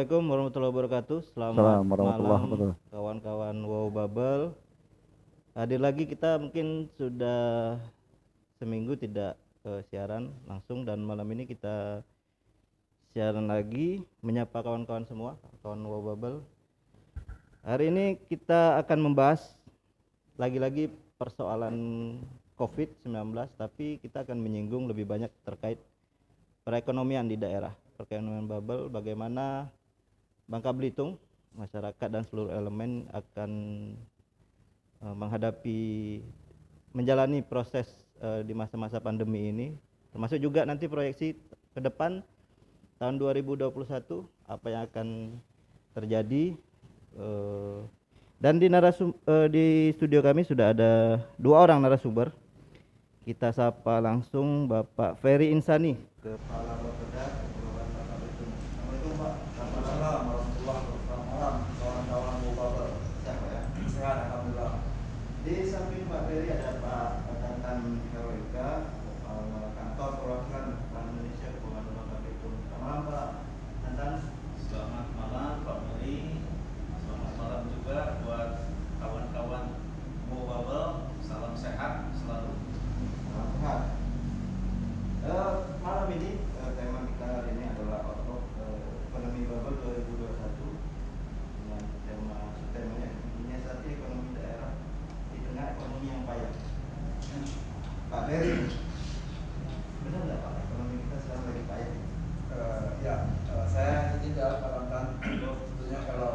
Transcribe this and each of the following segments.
Assalamualaikum warahmatullahi wabarakatuh. Selamat Assalamualaikum warahmatullahi malam wabarakatuh. kawan-kawan Wow Bubble. Hadir lagi kita mungkin sudah seminggu tidak siaran langsung, dan malam ini kita siaran lagi menyapa kawan-kawan semua, kawan Wow Bubble. Hari ini kita akan membahas lagi-lagi persoalan COVID-19, tapi kita akan menyinggung lebih banyak terkait perekonomian di daerah, perekonomian bubble, bagaimana Bangka Belitung, masyarakat dan seluruh elemen akan menghadapi, menjalani proses di masa-masa pandemi ini, termasuk juga nanti proyeksi ke depan tahun 2021 apa yang akan terjadi. Dan di studio kami sudah ada dua orang narasumber. Kita sapa langsung Bapak Ferry Insani, Kepala Bapeda Kepulauan Bangka Belitung. Assalamualaikum Pak. Assalamualaikum warahmatullahi wabarakatuh. Kawan-kawan Bubble. Sehat Pak ya. Sehat alhamdulillah. Di samping Pak Ferry ada Pak Tantan Heroika, Kepala Kantor Perwakilan Bank Indonesia Kepulauan Bangka Belitung. Selamat malam Pak Tantan. Selamat malam Pak Meri. Selamat malam juga buat kawan-kawan Mobile. Salam sehat selalu. Salam sehat. Malam ini tema kita hari ini adalah Outlook Ekonomi Bubble 2021 dengan subtemanya menyiasati ekonomi daerah di tengah ekonomi yang payah. Pak Ferry, benar nggak Pak ekonomi kita sekarang lagi payah? Saya tidak katakan tentunya kalau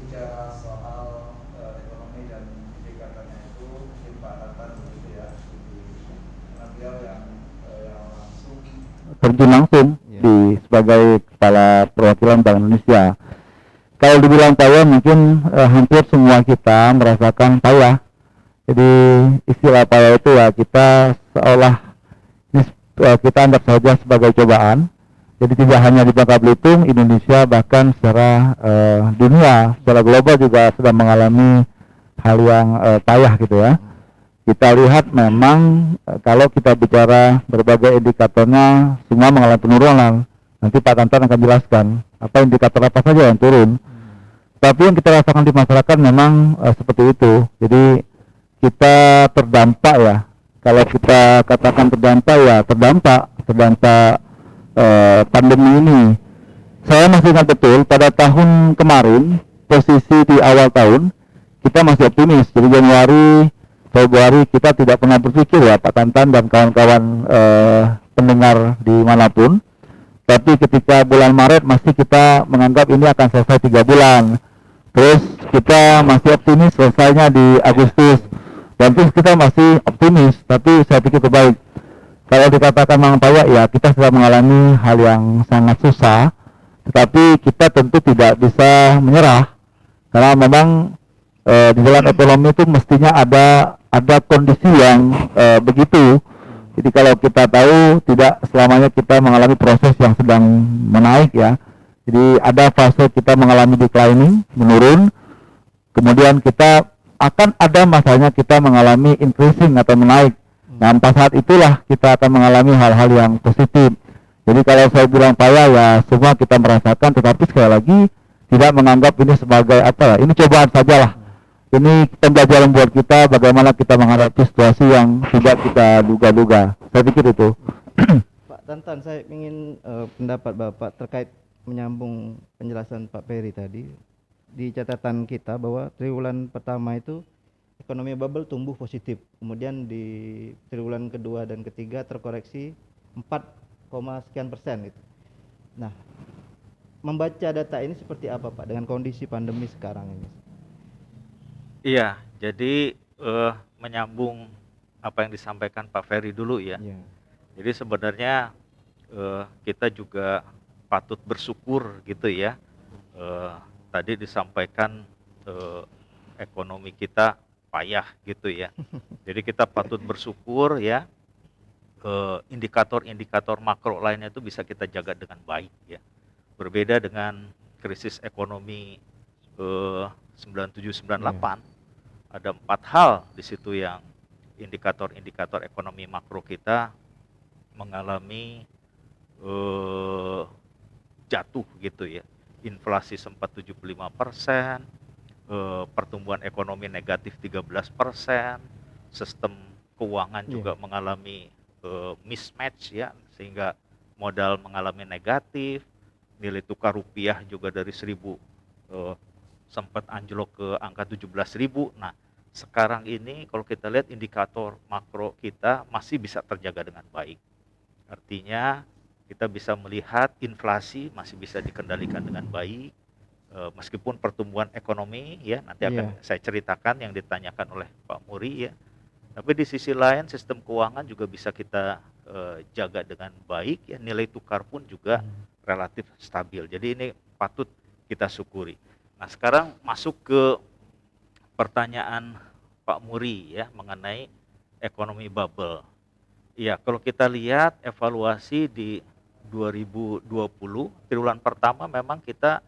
bicara soal ekonomi dan indikatornya itu mungkin Pak Tatan begitu ya, karena beliau yang langsung Terjun langsung Ya. sebagai Kepala Perwakilan Bank Indonesia. Kalau dibilang payah, mungkin hampir semua kita merasakan payah. Jadi istilah payah itu ya kita seolah kita anggap saja sebagai cobaan. Jadi tidak hanya di Bangka Belitung, Indonesia bahkan secara dunia, secara global juga sedang mengalami hal yang payah gitu ya. Kita lihat memang kalau kita bicara berbagai indikatornya semua mengalami penurunan. Nanti Pak Tantan akan jelaskan apa indikator apa saja yang turun. Tapi yang kita rasakan di masyarakat memang seperti itu. Jadi kita terdampak ya. Kalau kita katakan terdampak ya terdampak pandemi ini. Saya masih ingat betul pada tahun kemarin, posisi di awal tahun kita masih optimis. Jadi Januari, Februari kita tidak pernah berpikir ya Pak Tantan dan kawan-kawan pendengar dimanapun. Tapi ketika bulan Maret masih kita menganggap ini akan selesai 3 bulan. Terus kita masih optimis selesainya di Agustus. Dan terus kita masih optimis, tapi saya pikir terbaik. Kalau dikatakan memang payah ya kita sedang mengalami hal yang sangat susah. Tetapi kita tentu tidak bisa menyerah. Karena memang di dalam ekonomi itu mestinya ada kondisi yang begitu. Jadi kalau kita tahu tidak selamanya kita mengalami proses yang sedang menaik ya. Jadi ada fase kita mengalami declining, menurun. Kemudian kita akan ada masanya kita mengalami increasing atau menaik. Nah, pada saat itulah kita akan mengalami hal-hal yang positif. Jadi kalau saya bilang payah ya semua kita merasakan, tetapi sekali lagi tidak menganggap ini sebagai apa ya, ini cobaan sajalah. Ini pembelajaran buat kita bagaimana kita menghadapi situasi yang tidak kita duga-duga. Saya pikir itu. Pak Tantan, saya ingin pendapat Bapak terkait menyambung penjelasan Pak Ferry tadi. Di catatan kita bahwa triwulan pertama itu ekonomi bubble tumbuh positif. Kemudian di triwulan kedua dan ketiga terkoreksi 4, sekian persen gitu. Nah, membaca data ini seperti apa Pak dengan kondisi pandemi sekarang ini? Iya, jadi menyambung apa yang disampaikan Pak Ferry dulu ya. Ya. Jadi sebenarnya kita juga patut bersyukur gitu ya. Tadi disampaikan ekonomi kita payah gitu ya. Jadi kita patut bersyukur ya. Indikator-indikator makro lainnya itu bisa kita jaga dengan baik ya. Berbeda dengan krisis ekonomi 97-98, ada 4 hal di situ yang indikator-indikator ekonomi makro kita mengalami jatuh gitu ya. inflasi sempat 75%, pertumbuhan ekonomi negatif 13%, sistem keuangan Iya. juga mengalami mismatch ya, sehingga modal mengalami negatif, nilai tukar rupiah juga dari 1.000 sempat anjlok ke angka 17.000. Nah, sekarang ini kalau kita lihat indikator makro kita masih bisa terjaga dengan baik. Artinya kita bisa melihat inflasi masih bisa dikendalikan dengan baik, meskipun pertumbuhan ekonomi ya nanti akan saya ceritakan yang ditanyakan oleh Pak Muri ya. Tapi di sisi lain sistem keuangan juga bisa kita jaga dengan baik ya, nilai tukar pun juga relatif stabil. Jadi ini patut kita syukuri. Nah, sekarang masuk ke pertanyaan Pak Muri ya mengenai ekonomi bubble. Iya, kalau kita lihat evaluasi di 2020, triwulan pertama memang kita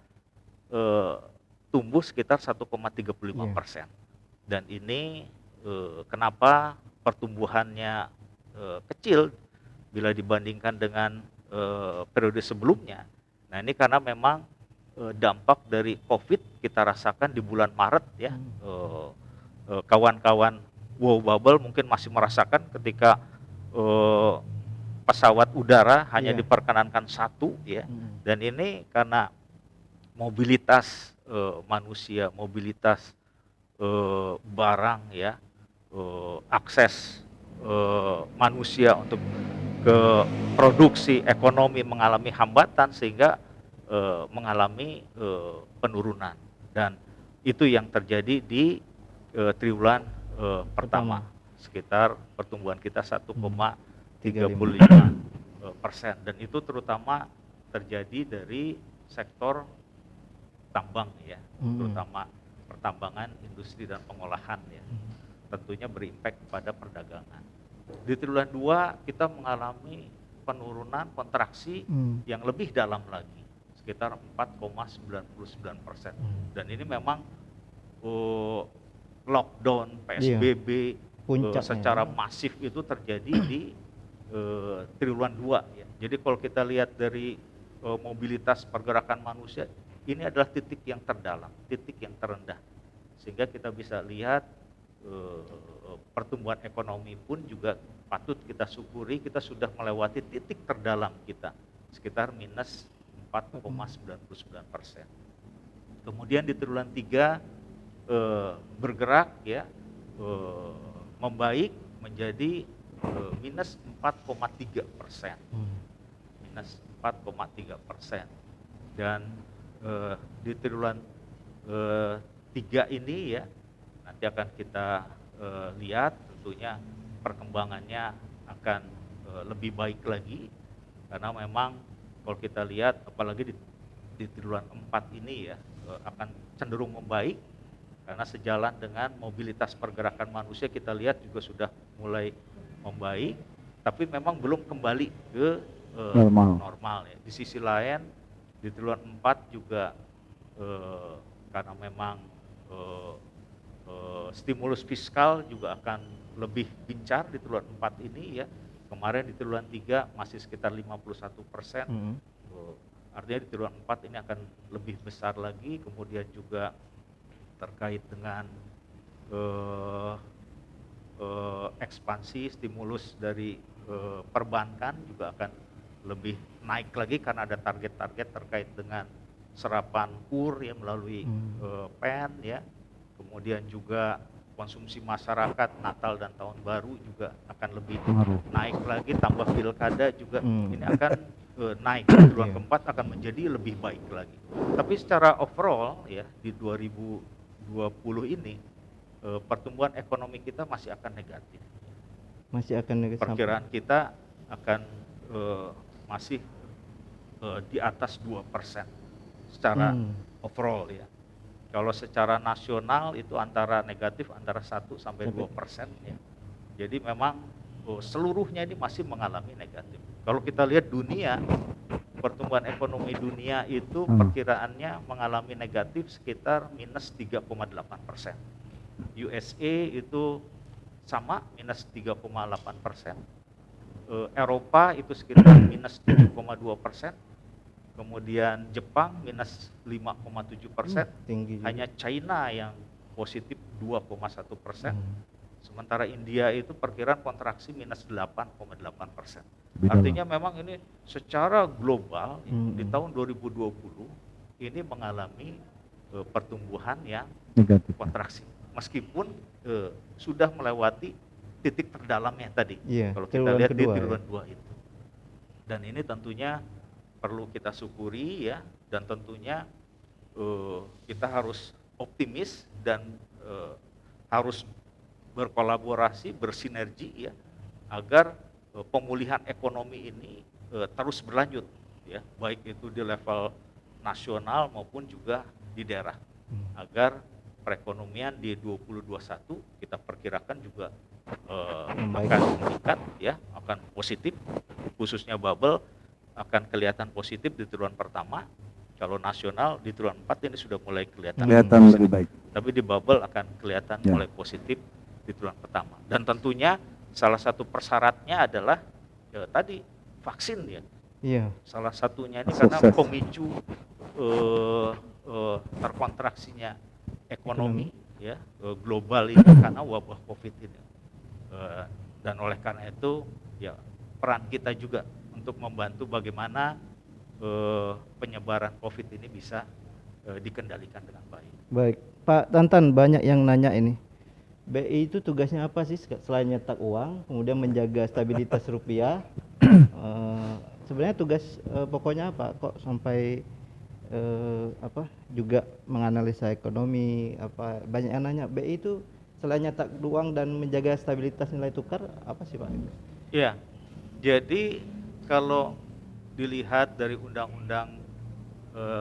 tumbuh sekitar 1,35%. Dan ini kenapa pertumbuhannya kecil bila dibandingkan dengan periode sebelumnya. Nah, ini karena memang dampak dari COVID kita rasakan di bulan Maret ya. Kawan-kawan wow bubble mungkin masih merasakan ketika pesawat udara hanya diperkenankan satu ya. Dan ini karena mobilitas manusia, mobilitas barang ya, akses manusia untuk ke produksi ekonomi mengalami hambatan sehingga mengalami penurunan, dan itu yang terjadi di triwulan pertama. Sekitar pertumbuhan kita 1,35%, dan itu terutama terjadi dari sektor tambang ya, terutama pertambangan, industri dan pengolahan ya. Tentunya berimpact pada perdagangan. Di triwulan 2 kita mengalami penurunan kontraksi yang lebih dalam lagi, sekitar 4,99%. Dan ini memang lockdown, PSBB secara masif itu terjadi di triwulan 2 ya. Jadi kalau kita lihat dari mobilitas pergerakan manusia, ini adalah titik yang terdalam, titik yang terendah. Sehingga kita bisa lihat pertumbuhan ekonomi pun juga patut kita syukuri, kita sudah melewati titik terdalam kita, sekitar minus 4,99%. Kemudian di triwulan 3 bergerak ya, membaik menjadi minus 4,3%. Minus 4,3%. Dan di triwulan 3 ini ya, nanti akan kita lihat tentunya perkembangannya akan lebih baik lagi, karena memang kalau kita lihat apalagi di triwulan 4 ini ya akan cenderung membaik, karena sejalan dengan mobilitas pergerakan manusia kita lihat juga sudah mulai membaik, tapi memang belum kembali ke normal ya. Di sisi lain di triwulan 4 juga karena memang stimulus fiskal juga akan lebih gencar di triwulan 4 ini ya. Kemarin di triwulan 3 masih sekitar 51%. Artinya di triwulan 4 ini akan lebih besar lagi. Kemudian juga terkait dengan ekspansi stimulus dari perbankan juga akan lebih naik lagi, karena ada target-target terkait dengan serapan KUR ya melalui PEN ya. Kemudian juga konsumsi masyarakat Natal dan Tahun Baru juga akan lebih naik lagi, tambah pilkada juga ini akan naik. Triwulan keempat akan menjadi lebih baik lagi. Tapi secara overall ya di 2020 ini pertumbuhan ekonomi kita masih akan negatif. Masih akan negatif. Perkiraan kita akan masih di atas 2% secara overall ya. Kalau secara nasional itu antara negatif antara 1 sampai 2% ya. Jadi memang seluruhnya ini masih mengalami negatif. Kalau kita lihat dunia, pertumbuhan ekonomi dunia itu perkiraannya mengalami negatif sekitar minus 3,8%. USA itu sama minus 3,8%. Eropa itu sekitar minus 7,2%. kemudian Jepang minus 5,7%, Tinggi juga. hanya China yang positif 2,1%, Hmm. sementara India itu perkiraan kontraksi minus 8,8%. Lebih Artinya memang ini secara global di Hmm. tahun 2020 ini mengalami pertumbuhan yang negatif. kontraksi, meskipun sudah melewati titik terdalamnya tadi. Iya, Kalau kita triwulan lihat di kedua ya. triwulan 2 itu. Dan ini tentunya perlu kita syukuri ya, dan tentunya kita harus optimis dan harus berkolaborasi, bersinergi ya, agar pemulihan ekonomi ini terus berlanjut ya, baik itu di level nasional maupun juga di daerah, agar perekonomian di 2021 kita perkirakan juga Membaik. akan meningkat ya, akan positif, khususnya bubble akan kelihatan positif di triwulan pertama. Kalau nasional di triwulan 4 ini sudah mulai kelihatan Kelihatan positif. lebih baik. Tapi di bubble akan kelihatan Ya. mulai positif di triwulan pertama. Dan tentunya salah satu persyaratnya adalah tadi vaksin ya. Iya. Salah satunya ini karena Sukses. pemicu terkontraksinya ekonomi ya global ini karena wabah COVID ini. Dan oleh karena itu ya peran kita juga untuk membantu bagaimana penyebaran COVID ini bisa dikendalikan dengan baik. Baik, Pak Tantan, banyak yang nanya ini. BI itu tugasnya apa sih selain nyetak uang, kemudian menjaga stabilitas rupiah? Sebenarnya tugas pokoknya apa? Kok sampai juga menganalisa ekonomi? Apa banyak yang nanya BI itu selain nyetak uang dan menjaga stabilitas nilai tukar apa sih Pak? Ya, jadi kalau dilihat dari Undang-Undang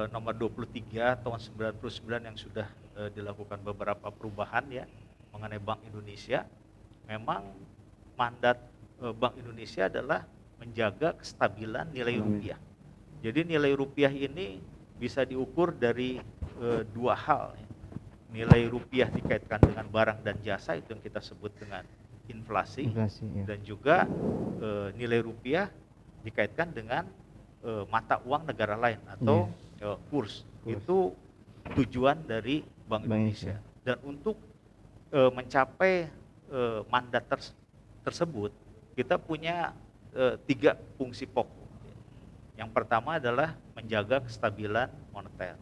nomor 23 tahun 99 yang sudah dilakukan beberapa perubahan ya mengenai Bank Indonesia, memang mandat Bank Indonesia adalah menjaga kestabilan nilai rupiah. Jadi nilai rupiah ini bisa diukur dari dua hal ya. Nilai rupiah dikaitkan dengan barang dan jasa, itu yang kita sebut dengan inflasi Ya. dan juga nilai rupiah dikaitkan dengan mata uang negara lain atau kurs. Itu tujuan dari Bank Indonesia. Dan untuk mencapai mandat tersebut, kita punya 3 fungsi pokok. Yang pertama adalah menjaga kestabilan moneter.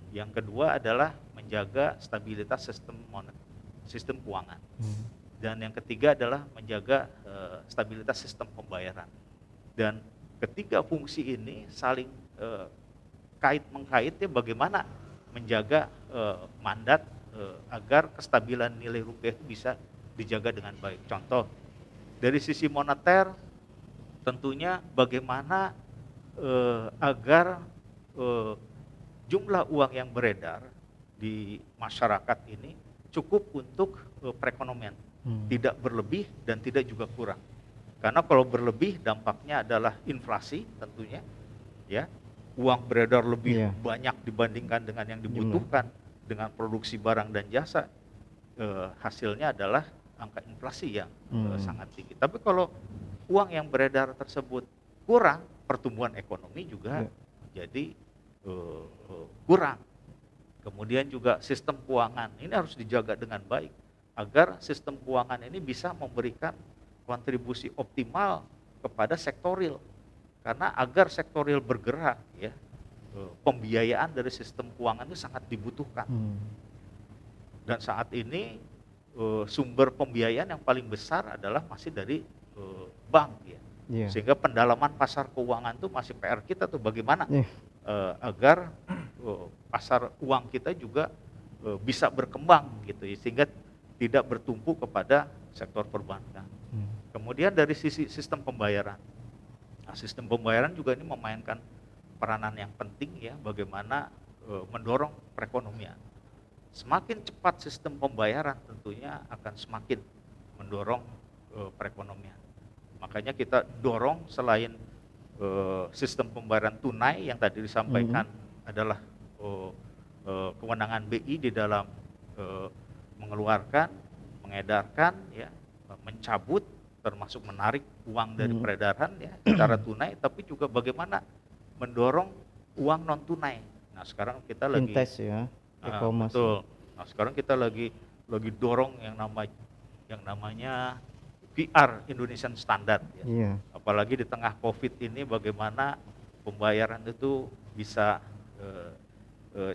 Yang kedua adalah menjaga stabilitas sistem keuangan. Dan yang ketiga adalah menjaga stabilitas sistem pembayaran. Dan ketiga fungsi ini saling kait-mengkait ya, bagaimana menjaga mandat agar kestabilan nilai rupiah itu bisa dijaga dengan baik. Contoh, dari sisi moneter tentunya bagaimana agar jumlah uang yang beredar di masyarakat ini cukup untuk perekonomian, tidak berlebih dan tidak juga kurang. Karena kalau berlebih dampaknya adalah inflasi tentunya, ya, uang beredar lebih banyak dibandingkan dengan yang dibutuhkan dengan produksi barang dan jasa, hasilnya adalah angka inflasi yang sangat tinggi. Tapi kalau uang yang beredar tersebut kurang, pertumbuhan ekonomi juga jadi kurang. Kemudian juga sistem keuangan ini harus dijaga dengan baik agar sistem keuangan ini bisa memberikan kontribusi optimal kepada sektor real. Karena agar sektor real bergerak ya, pembiayaan dari sistem keuangan itu sangat dibutuhkan. Dan saat ini sumber pembiayaan yang paling besar adalah masih dari bank ya. Sehingga pendalaman pasar keuangan itu masih PR kita tuh, bagaimana agar pasar uang kita juga bisa berkembang gitu ya, sehingga tidak bertumpu kepada sektor perbankan. Kemudian dari sisi sistem pembayaran, nah, sistem pembayaran juga ini memainkan peranan yang penting ya, bagaimana mendorong perekonomian. Semakin cepat sistem pembayaran tentunya akan semakin mendorong perekonomian. Makanya kita dorong selain sistem pembayaran tunai yang tadi disampaikan adalah kewenangan BI di dalam mengeluarkan, mengedarkan, ya, mencabut, termasuk menarik uang dari peredaran ya secara tunai, tapi juga bagaimana mendorong uang non tunai. Nah sekarang kita lagi Fintech ya, e-commerce. betul. Nah sekarang kita lagi dorong yang namanya QR Indonesian Standard ya. Iya. Apalagi di tengah COVID ini bagaimana pembayaran itu bisa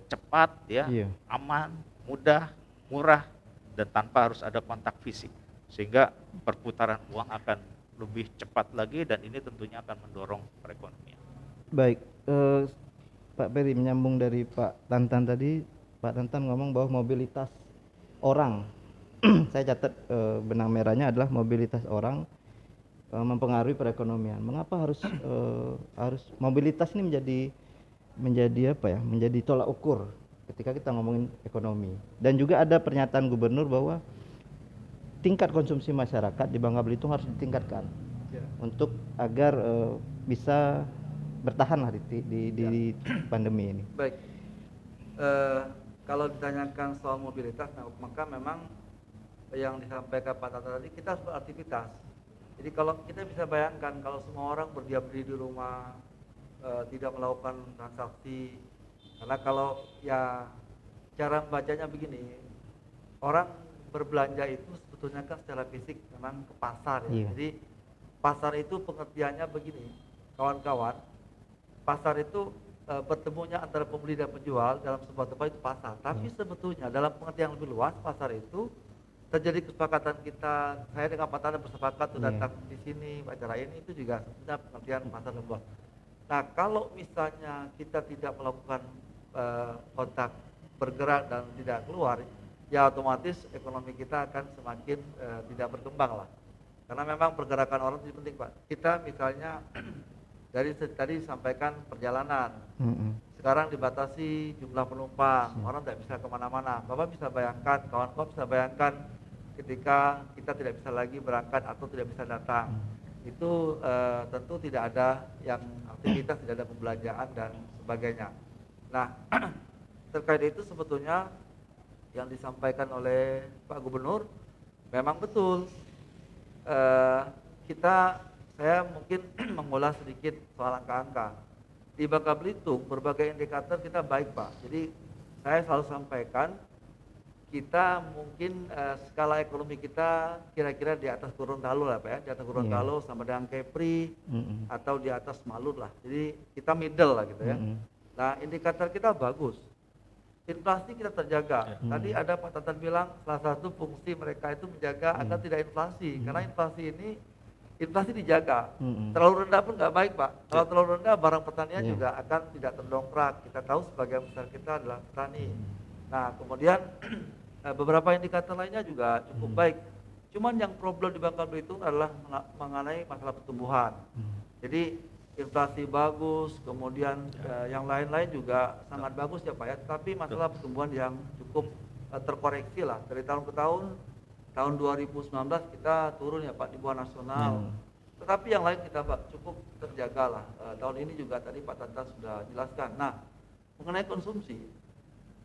cepat ya, Iya. aman, mudah, murah dan tanpa harus ada kontak fisik. Sehingga perputaran uang akan lebih cepat lagi dan ini tentunya akan mendorong perekonomian. Baik, Pak Peri menyambung dari Pak Tantan tadi, Pak Tantan ngomong bahwa mobilitas orang, saya catat benang merahnya adalah mobilitas orang mempengaruhi perekonomian. Mengapa harus mobilitas ini menjadi apa ya? Menjadi tolak ukur ketika kita ngomongin ekonomi. Dan juga ada pernyataan gubernur bahwa tingkat konsumsi masyarakat di Bangka Belitung harus ditingkatkan untuk agar bisa bertahan lah di pandemi ini. Baik, kalau ditanyakan soal mobilitas, nah, maka memang yang disampaikan Pak Tata tadi, kita harus beraktivitas. Jadi kalau kita bisa bayangkan kalau semua orang berdiam diri di rumah, tidak melakukan transaksi, karena kalau ya cara membacanya begini, orang berbelanja itu sebetulnya kan secara fisik memang ke pasar ya. Iya. Jadi pasar itu pengertiannya begini, kawan-kawan, pasar itu bertemunya antara pembeli dan penjual dalam sebuah tempat itu pasar. Tapi sebetulnya dalam pengertian yang lebih luas, pasar itu terjadi kesepakatan kita, saya dengan Pak Tata bersepakat untuk datang di sini acara ini, itu juga sebetulnya pengertian pasar lebih luas. Nah kalau misalnya kita tidak melakukan kontak bergerak dan tidak keluar, ya otomatis ekonomi kita akan semakin tidak berkembang lah. Karena memang pergerakan orang itu penting Pak. Kita misalnya dari tadi sampaikan perjalanan, sekarang dibatasi jumlah penumpang, orang tidak bisa kemana-mana. Bapak bisa bayangkan, kawan-kawan bisa bayangkan ketika kita tidak bisa lagi berangkat atau tidak bisa datang. Itu tentu tidak ada yang aktivitas, tidak ada pembelanjaan dan sebagainya. Nah terkait itu sebetulnya yang disampaikan oleh Pak Gubernur memang betul. Saya mungkin mengulas sedikit soal angka-angka. Di Bangka Belitung berbagai indikator kita baik Pak. Jadi saya selalu sampaikan kita mungkin skala ekonomi kita kira-kira di atas Gorontalo lah Pak ya, di atas Gorontalo sama dengan Kepri atau di atas Malut lah. Jadi kita middle lah gitu ya. Nah indikator kita bagus. Inflasi kita terjaga. Tadi ada Pak Tatan bilang salah satu fungsi mereka itu menjaga agar tidak inflasi. Karena inflasi dijaga. Terlalu rendah pun nggak baik Pak. Kalau terlalu rendah barang pertanian juga akan tidak terdongkrak. Kita tahu sebagian besar kita adalah petani. Nah kemudian beberapa indikator lainnya juga cukup baik. Cuman yang problem di Bangka Belitung adalah mengenai masalah pertumbuhan. Jadi inflasi bagus, kemudian yang lain-lain juga sangat bagus ya Pak ya. Tapi masalah pertumbuhan yang cukup terkoreksi lah dari tahun ke tahun. Tahun 2019 kita turun ya Pak di bawah nasional. Tetapi yang lain kita Pak cukup terjaga lah. Tahun ini juga tadi Pak Tata sudah jelaskan. Nah mengenai konsumsi,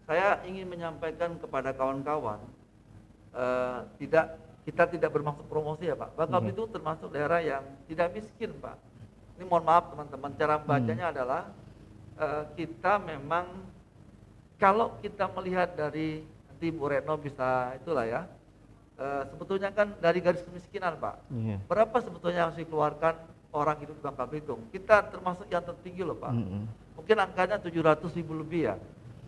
saya ingin menyampaikan kepada kawan-kawan, kita tidak bermaksud promosi ya Pak. Bangka Belitung termasuk daerah yang tidak miskin Pak. Ini mohon maaf teman-teman, cara membacanya adalah kita memang kalau kita melihat dari nanti Bu Retno bisa itulah ya, sebetulnya kan dari garis kemiskinan Pak. Berapa sebetulnya yang harus dikeluarkan orang hidup di Bangka Belitung? Kita termasuk yang tertinggi loh Pak. Mungkin angkanya 700.000 lebih ya.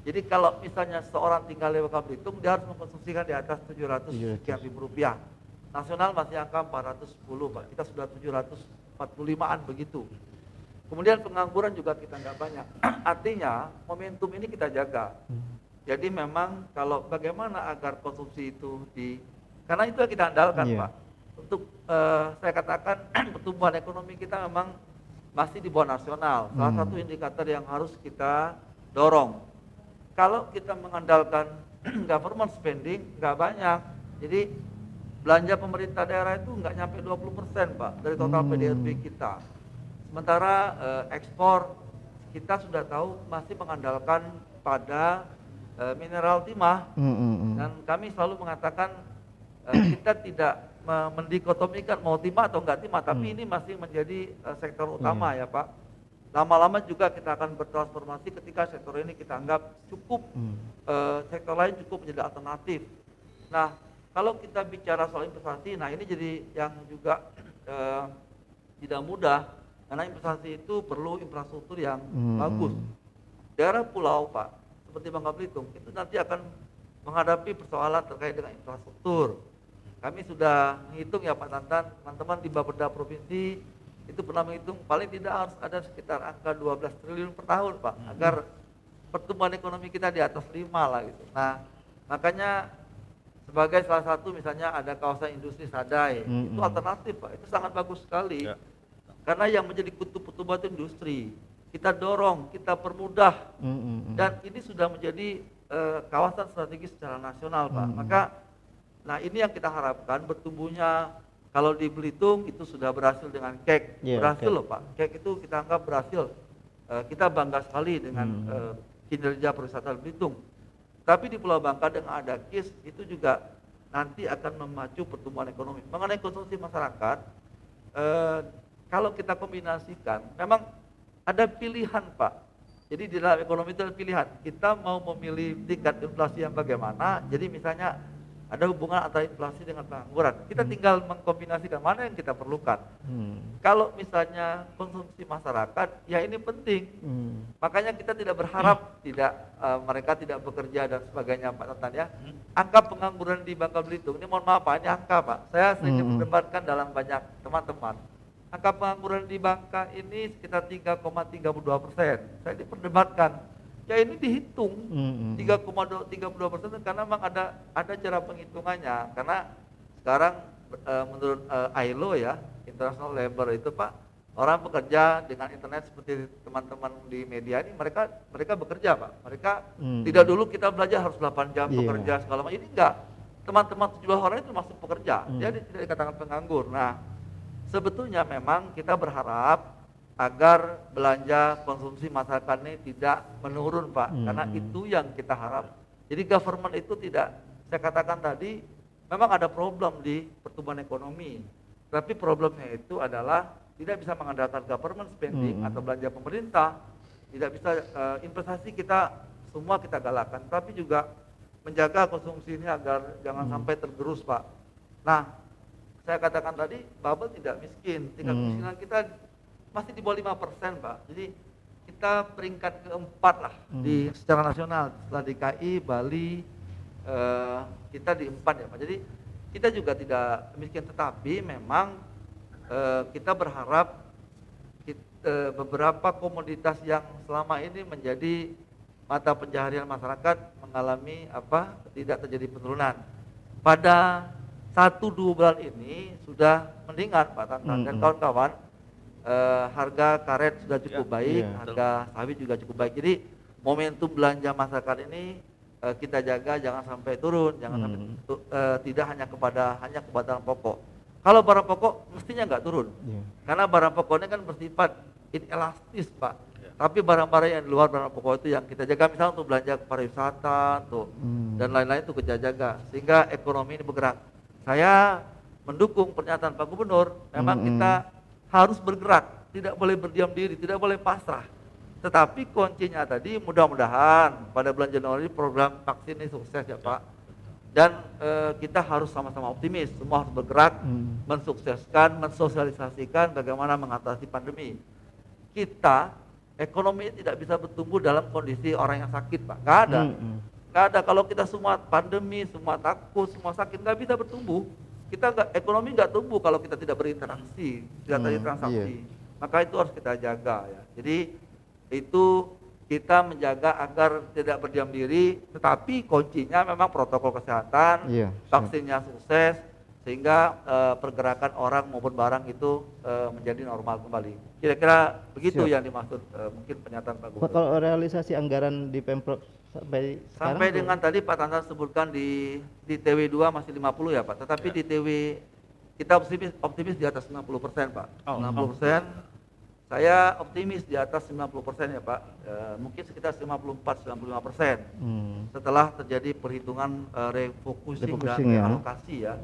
Jadi kalau misalnya seorang tinggal di Bangka Belitung, dia harus mengkonsumsikan di atas 700 sekian ribu rupiah. Nasional masih angka 410 Pak, kita sudah 745an begitu. Kemudian pengangguran juga kita nggak banyak. Artinya momentum ini kita jaga. Jadi memang kalau bagaimana agar konsumsi itu karena itu yang kita andalkan Pak. Untuk saya katakan pertumbuhan ekonomi kita memang masih di bawah nasional. Salah satu indikator yang harus kita dorong. Kalau kita mengandalkan government spending nggak banyak. Jadi belanja pemerintah daerah itu nggak nyampe 20% Pak dari total PDRB kita. Sementara ekspor kita sudah tahu masih mengandalkan pada mineral timah. Dan kami selalu mengatakan kita tidak mendikotomikan mau timah atau enggak timah, tapi ini masih menjadi sektor utama ya Pak. lama-lama juga kita akan bertransformasi ketika sektor ini kita anggap cukup, sektor lain cukup menjadi alternatif. Nah, kalau kita bicara soal investasi, nah ini jadi yang juga tidak mudah, karena investasi itu perlu infrastruktur yang bagus. Daerah pulau Pak, seperti Bangka Belitung, itu nanti akan menghadapi persoalan terkait dengan infrastruktur. Kami sudah menghitung ya Pak Tantan, teman-teman di Bapeda Provinsi itu pernah menghitung paling tidak harus ada sekitar angka 12 triliun per tahun Pak, agar pertumbuhan ekonomi kita di atas 5 lah gitu. Nah, makanya sebagai salah satu misalnya ada kawasan industri Sadai, itu alternatif Pak, itu sangat bagus sekali. Ya. Karena yang menjadi kutub pertumbuhan itu industri. Kita dorong, kita permudah, dan ini sudah menjadi kawasan strategis secara nasional Pak. Maka, nah ini yang kita harapkan bertumbuhnya. Kalau di Belitung itu sudah berhasil dengan KEK, berhasil loh Pak. KEK itu kita anggap berhasil. Kita bangga sekali dengan kinerja pariwisata Belitung. Tapi di Pulau Bangka dengan ada KIS itu juga nanti akan memacu pertumbuhan ekonomi. Mengenai konsumsi masyarakat, kalau kita kombinasikan, memang ada pilihan Pak. Jadi di dalam ekonomi itu ada pilihan. Kita mau memilih tingkat inflasi yang bagaimana. Jadi misalnya ada hubungan antara inflasi dengan pengangguran. Kita tinggal mengkombinasikan mana yang kita perlukan. Kalau misalnya konsumsi masyarakat, ya ini penting. Makanya kita tidak berharap mereka tidak bekerja dan sebagainya Pak Tantan ya. Angka pengangguran di Bangka Belitung, ini mohon maaf Pak, ini angka Pak. Saya sering diperdebatkan dalam banyak teman-teman. Angka pengangguran di Bangka ini sekitar 3,32%. Saya diperdebatkan. Ya ini dihitung 3,32% karena memang ada cara penghitungannya. Karena sekarang menurut ILO ya, International Labor itu Pak, orang bekerja dengan internet seperti teman-teman di media ini, mereka bekerja Pak. Mereka tidak dulu kita belajar harus 8 jam bekerja segala macam. Ini enggak. Teman-teman 17 orang itu termasuk pekerja. Dia tidak dikatakan penganggur. Nah, sebetulnya memang kita berharap agar belanja konsumsi masyarakat ini tidak menurun Pak, karena itu yang kita harap. Jadi government itu tidak, saya katakan tadi, memang ada problem di pertumbuhan ekonomi, tapi problemnya itu adalah tidak bisa mengandalkan government spending atau belanja pemerintah, tidak bisa investasi kita semua kita galakkan, tapi juga menjaga konsumsi ini agar jangan sampai tergerus Pak. Nah, saya katakan tadi, bubble tidak miskin, tingkat kemiskinan kita masih di bawah 5% Pak. Jadi kita peringkat keempat lah di secara nasional setelah DKI, Bali, kita di 4 ya Pak. Jadi kita juga tidak miskin, tetapi memang kita berharap beberapa komoditas yang selama ini menjadi mata pencaharian masyarakat mengalami tidak terjadi penurunan. Pada 1-2 bulan ini sudah meningkat Pak Tantan dan kawan-kawan. Harga karet sudah cukup baik, harga sawit juga cukup baik. Jadi momentum belanja masyarakat ini kita jaga jangan sampai turun, jangan sampai tidak hanya kebutuhan pokok. Kalau barang pokok mestinya nggak turun, karena barang pokoknya kan bersifat inelastis Pak. Tapi barang-barang yang di luar barang pokok itu yang kita jaga, misalnya untuk belanja pariwisata, dan lain-lain itu kita jaga sehingga ekonomi ini bergerak. Saya mendukung pernyataan Pak Gubernur, memang kita harus bergerak, tidak boleh berdiam diri, tidak boleh pasrah. Tetapi kuncinya tadi mudah-mudahan pada bulan Januari program vaksin ini sukses ya Pak. Dan kita harus sama-sama optimis, semua harus bergerak, mensukseskan, mensosialisasikan bagaimana mengatasi pandemi. Kita, ekonomi tidak bisa bertumbuh dalam kondisi orang yang sakit Pak, nggak ada. Nggak ada, kalau kita semua pandemi, semua takut, semua sakit, nggak bisa bertumbuh. Ekonomi nggak tumbuh kalau kita tidak berinteraksi, tidak terjadi transaksi. Maka itu harus kita jaga ya. Jadi itu kita menjaga agar tidak berdiam diri, tetapi kuncinya memang protokol kesehatan, vaksinnya sukses, sehingga pergerakan orang maupun barang itu menjadi normal kembali. Kira-kira begitu yang dimaksud mungkin pernyataan Pak Gubernur. Kalau realisasi anggaran di Pemprov sampai dengan tadi Pak Tantan sebutkan di TW2 masih 50 ya Pak, tetapi di TW kita optimis di atas 90% Pak. 90%, saya optimis di atas 90% ya Pak, mungkin sekitar 54-95%. Setelah terjadi perhitungan refocusing dan realokasi ya,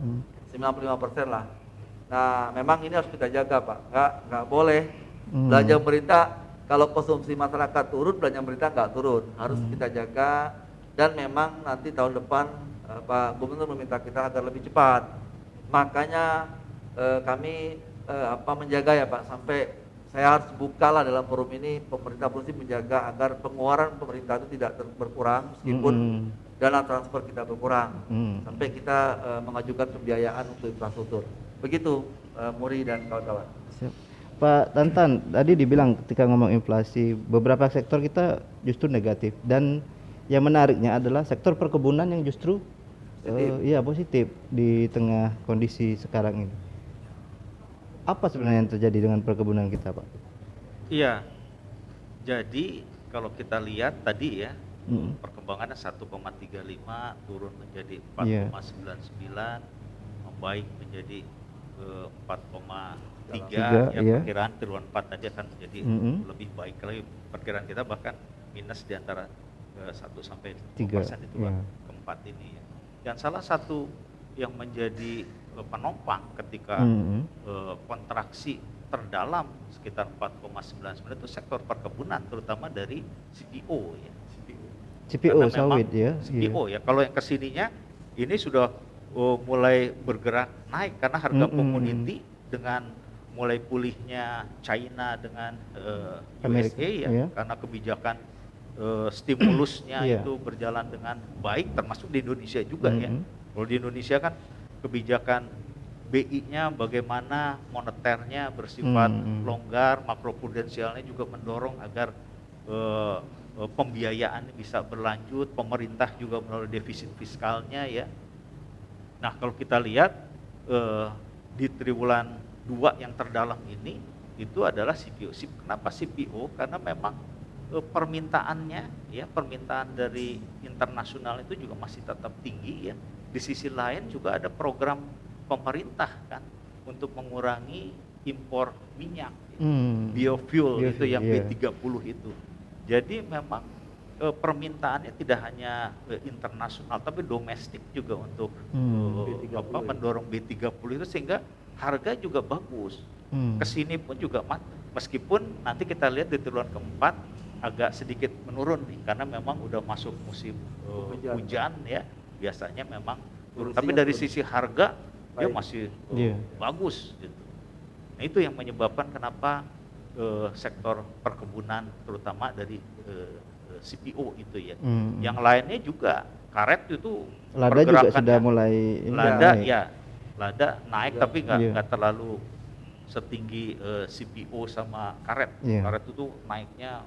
95% lah. Nah memang ini harus kita jaga Pak, nggak boleh belanja pemerintah Kalau konsumsi masyarakat turun, belanja pemerintah nggak turun. Harus kita jaga, dan memang nanti tahun depan Pak Gubernur meminta kita agar lebih cepat. Makanya kami menjaga ya Pak, sampai saya harus bukalah dalam forum ini, pemerintah provinsi menjaga agar pengeluaran pemerintah itu tidak berkurang meskipun dana transfer kita berkurang, sampai kita mengajukan pembiayaan untuk infrastruktur. Begitu Muri dan kawan-kawan. Siap. Pak Tantan, tadi dibilang ketika ngomong inflasi, beberapa sektor kita justru negatif, dan yang menariknya adalah sektor perkebunan yang justru positif di tengah kondisi sekarang ini. Apa sebenarnya yang terjadi dengan perkebunan kita, Pak? Iya, jadi kalau kita lihat tadi ya, perkembangannya 1,35 turun menjadi 4,99, membaik menjadi 4,3 ya, perkiraan triwulan 4 tadi akan menjadi lebih baik lagi, perkiraan kita bahkan minus di antara 1 sampai 2% itu keempat ini ya. Dan salah satu yang menjadi penopang ketika kontraksi terdalam sekitar 4,99 itu sektor perkebunan, terutama dari CPO ya. CPO sawit ya. CPO ya. Kalau yang kesininya ini sudah mulai bergerak naik karena harga komoditi dengan mulai pulihnya China dengan USA ya, karena kebijakan stimulusnya itu berjalan dengan baik, termasuk di Indonesia juga ya. Kalau di Indonesia kan kebijakan BI-nya bagaimana, moneternya bersifat longgar, makroprudensialnya juga mendorong agar pembiayaan bisa berlanjut, pemerintah juga melalui defisit fiskalnya ya. Nah kalau kita lihat di triwulan 2 yang terdalam ini itu adalah CPO. Kenapa CPO? Karena memang permintaannya ya, permintaan dari internasional itu juga masih tetap tinggi ya. Di sisi lain juga ada program pemerintah kan untuk mengurangi impor minyak, biofuel itu yang B30 itu. Jadi memang permintaannya tidak hanya internasional tapi domestik juga untuk mendorong B30 itu, sehingga harga juga bagus. Kesini pun juga meskipun nanti kita lihat di triwulan keempat agak sedikit menurun nih karena memang udah masuk musim hujan ya, biasanya memang turun. Tapi dari sisi harga dia masih bagus gitu. Nah itu yang menyebabkan kenapa sektor perkebunan terutama dari CPO itu ya. Yang lainnya juga karet itu lada juga sudah mulai lada naik tapi nggak terlalu setinggi CPO sama karet. Karet itu naiknya,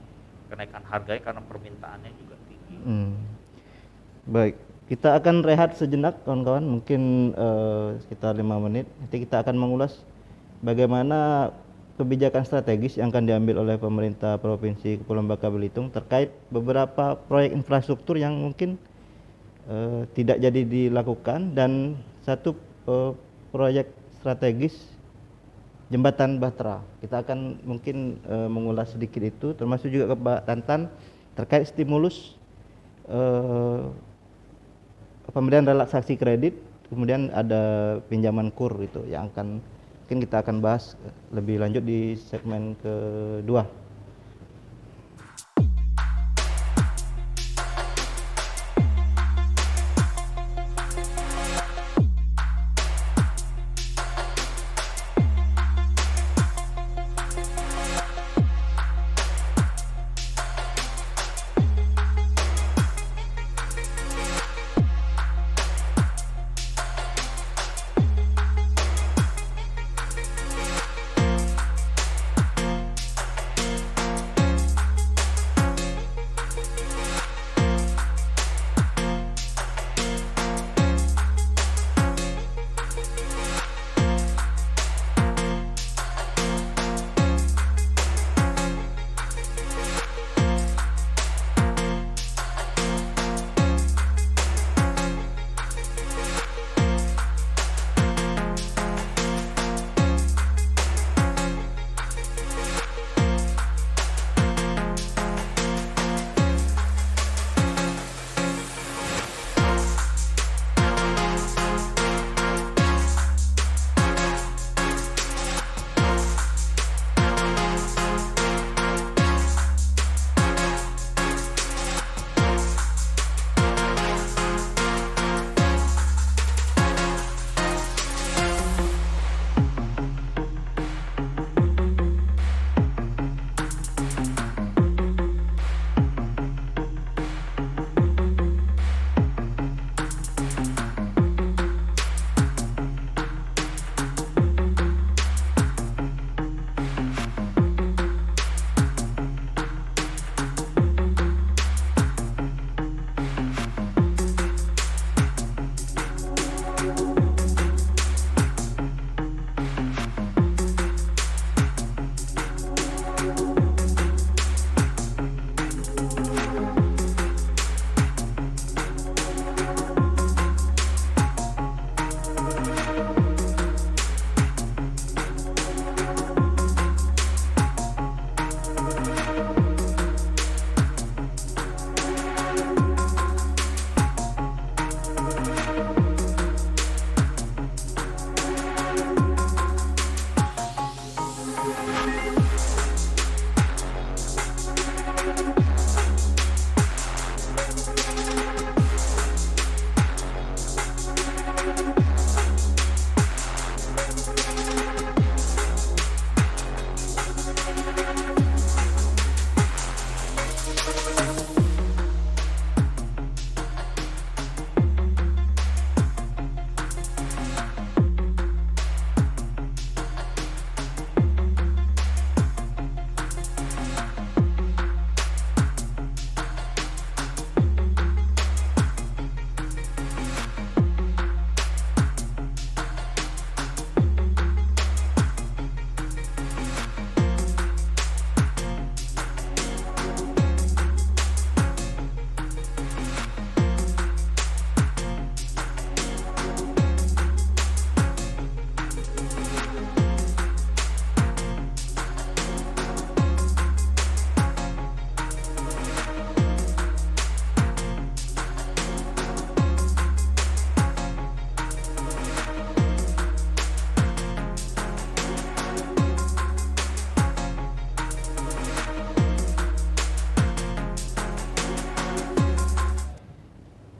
kenaikan harganya karena permintaannya juga tinggi. Baik, kita akan rehat sejenak kawan-kawan, mungkin sekitar 5 menit. Nanti kita akan mengulas bagaimana kebijakan strategis yang akan diambil oleh pemerintah Provinsi Kepulauan Bangka Belitung terkait beberapa proyek infrastruktur yang mungkin tidak jadi dilakukan, dan satu proyek strategis jembatan Bahtera. Kita akan mungkin mengulas sedikit itu, termasuk juga ke Pak Tantan terkait stimulus pemberian relaksasi kredit, kemudian ada pinjaman kur itu yang akan mungkin kita akan bahas lebih lanjut di segmen kedua.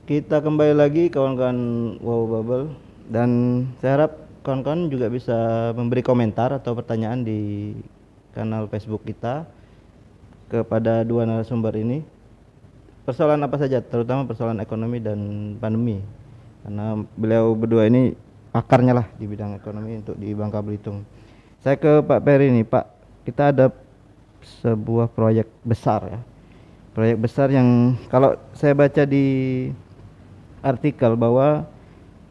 kita kembali lagi kawan-kawan Wow Bubble, dan saya harap kawan-kawan juga bisa memberi komentar atau pertanyaan di kanal Facebook kita kepada dua narasumber ini. Persoalan apa saja, terutama persoalan ekonomi dan pandemi, karena beliau berdua ini pakarnya lah di bidang ekonomi untuk di Bangka Belitung. Saya ke Pak Peri nih, Pak. Kita ada sebuah proyek besar ya. Proyek besar yang kalau saya baca di artikel bahwa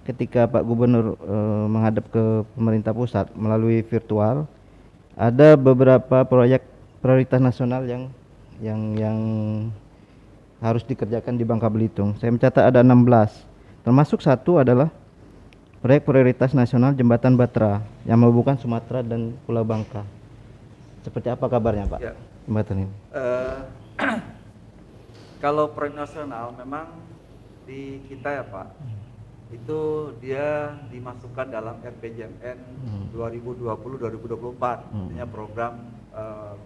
ketika Pak Gubernur menghadap ke pemerintah pusat melalui virtual, ada beberapa proyek prioritas nasional yang harus dikerjakan di Bangka Belitung. Saya mencatat ada 16. Termasuk satu adalah proyek prioritas nasional Jembatan Batra yang menghubungkan Sumatera dan Pulau Bangka. Seperti apa kabarnya, Pak? Ya. Jembatan ini. Kalau proyek nasional memang di kita ya Pak, itu dia dimasukkan dalam RPJMN 2020-2024, artinya program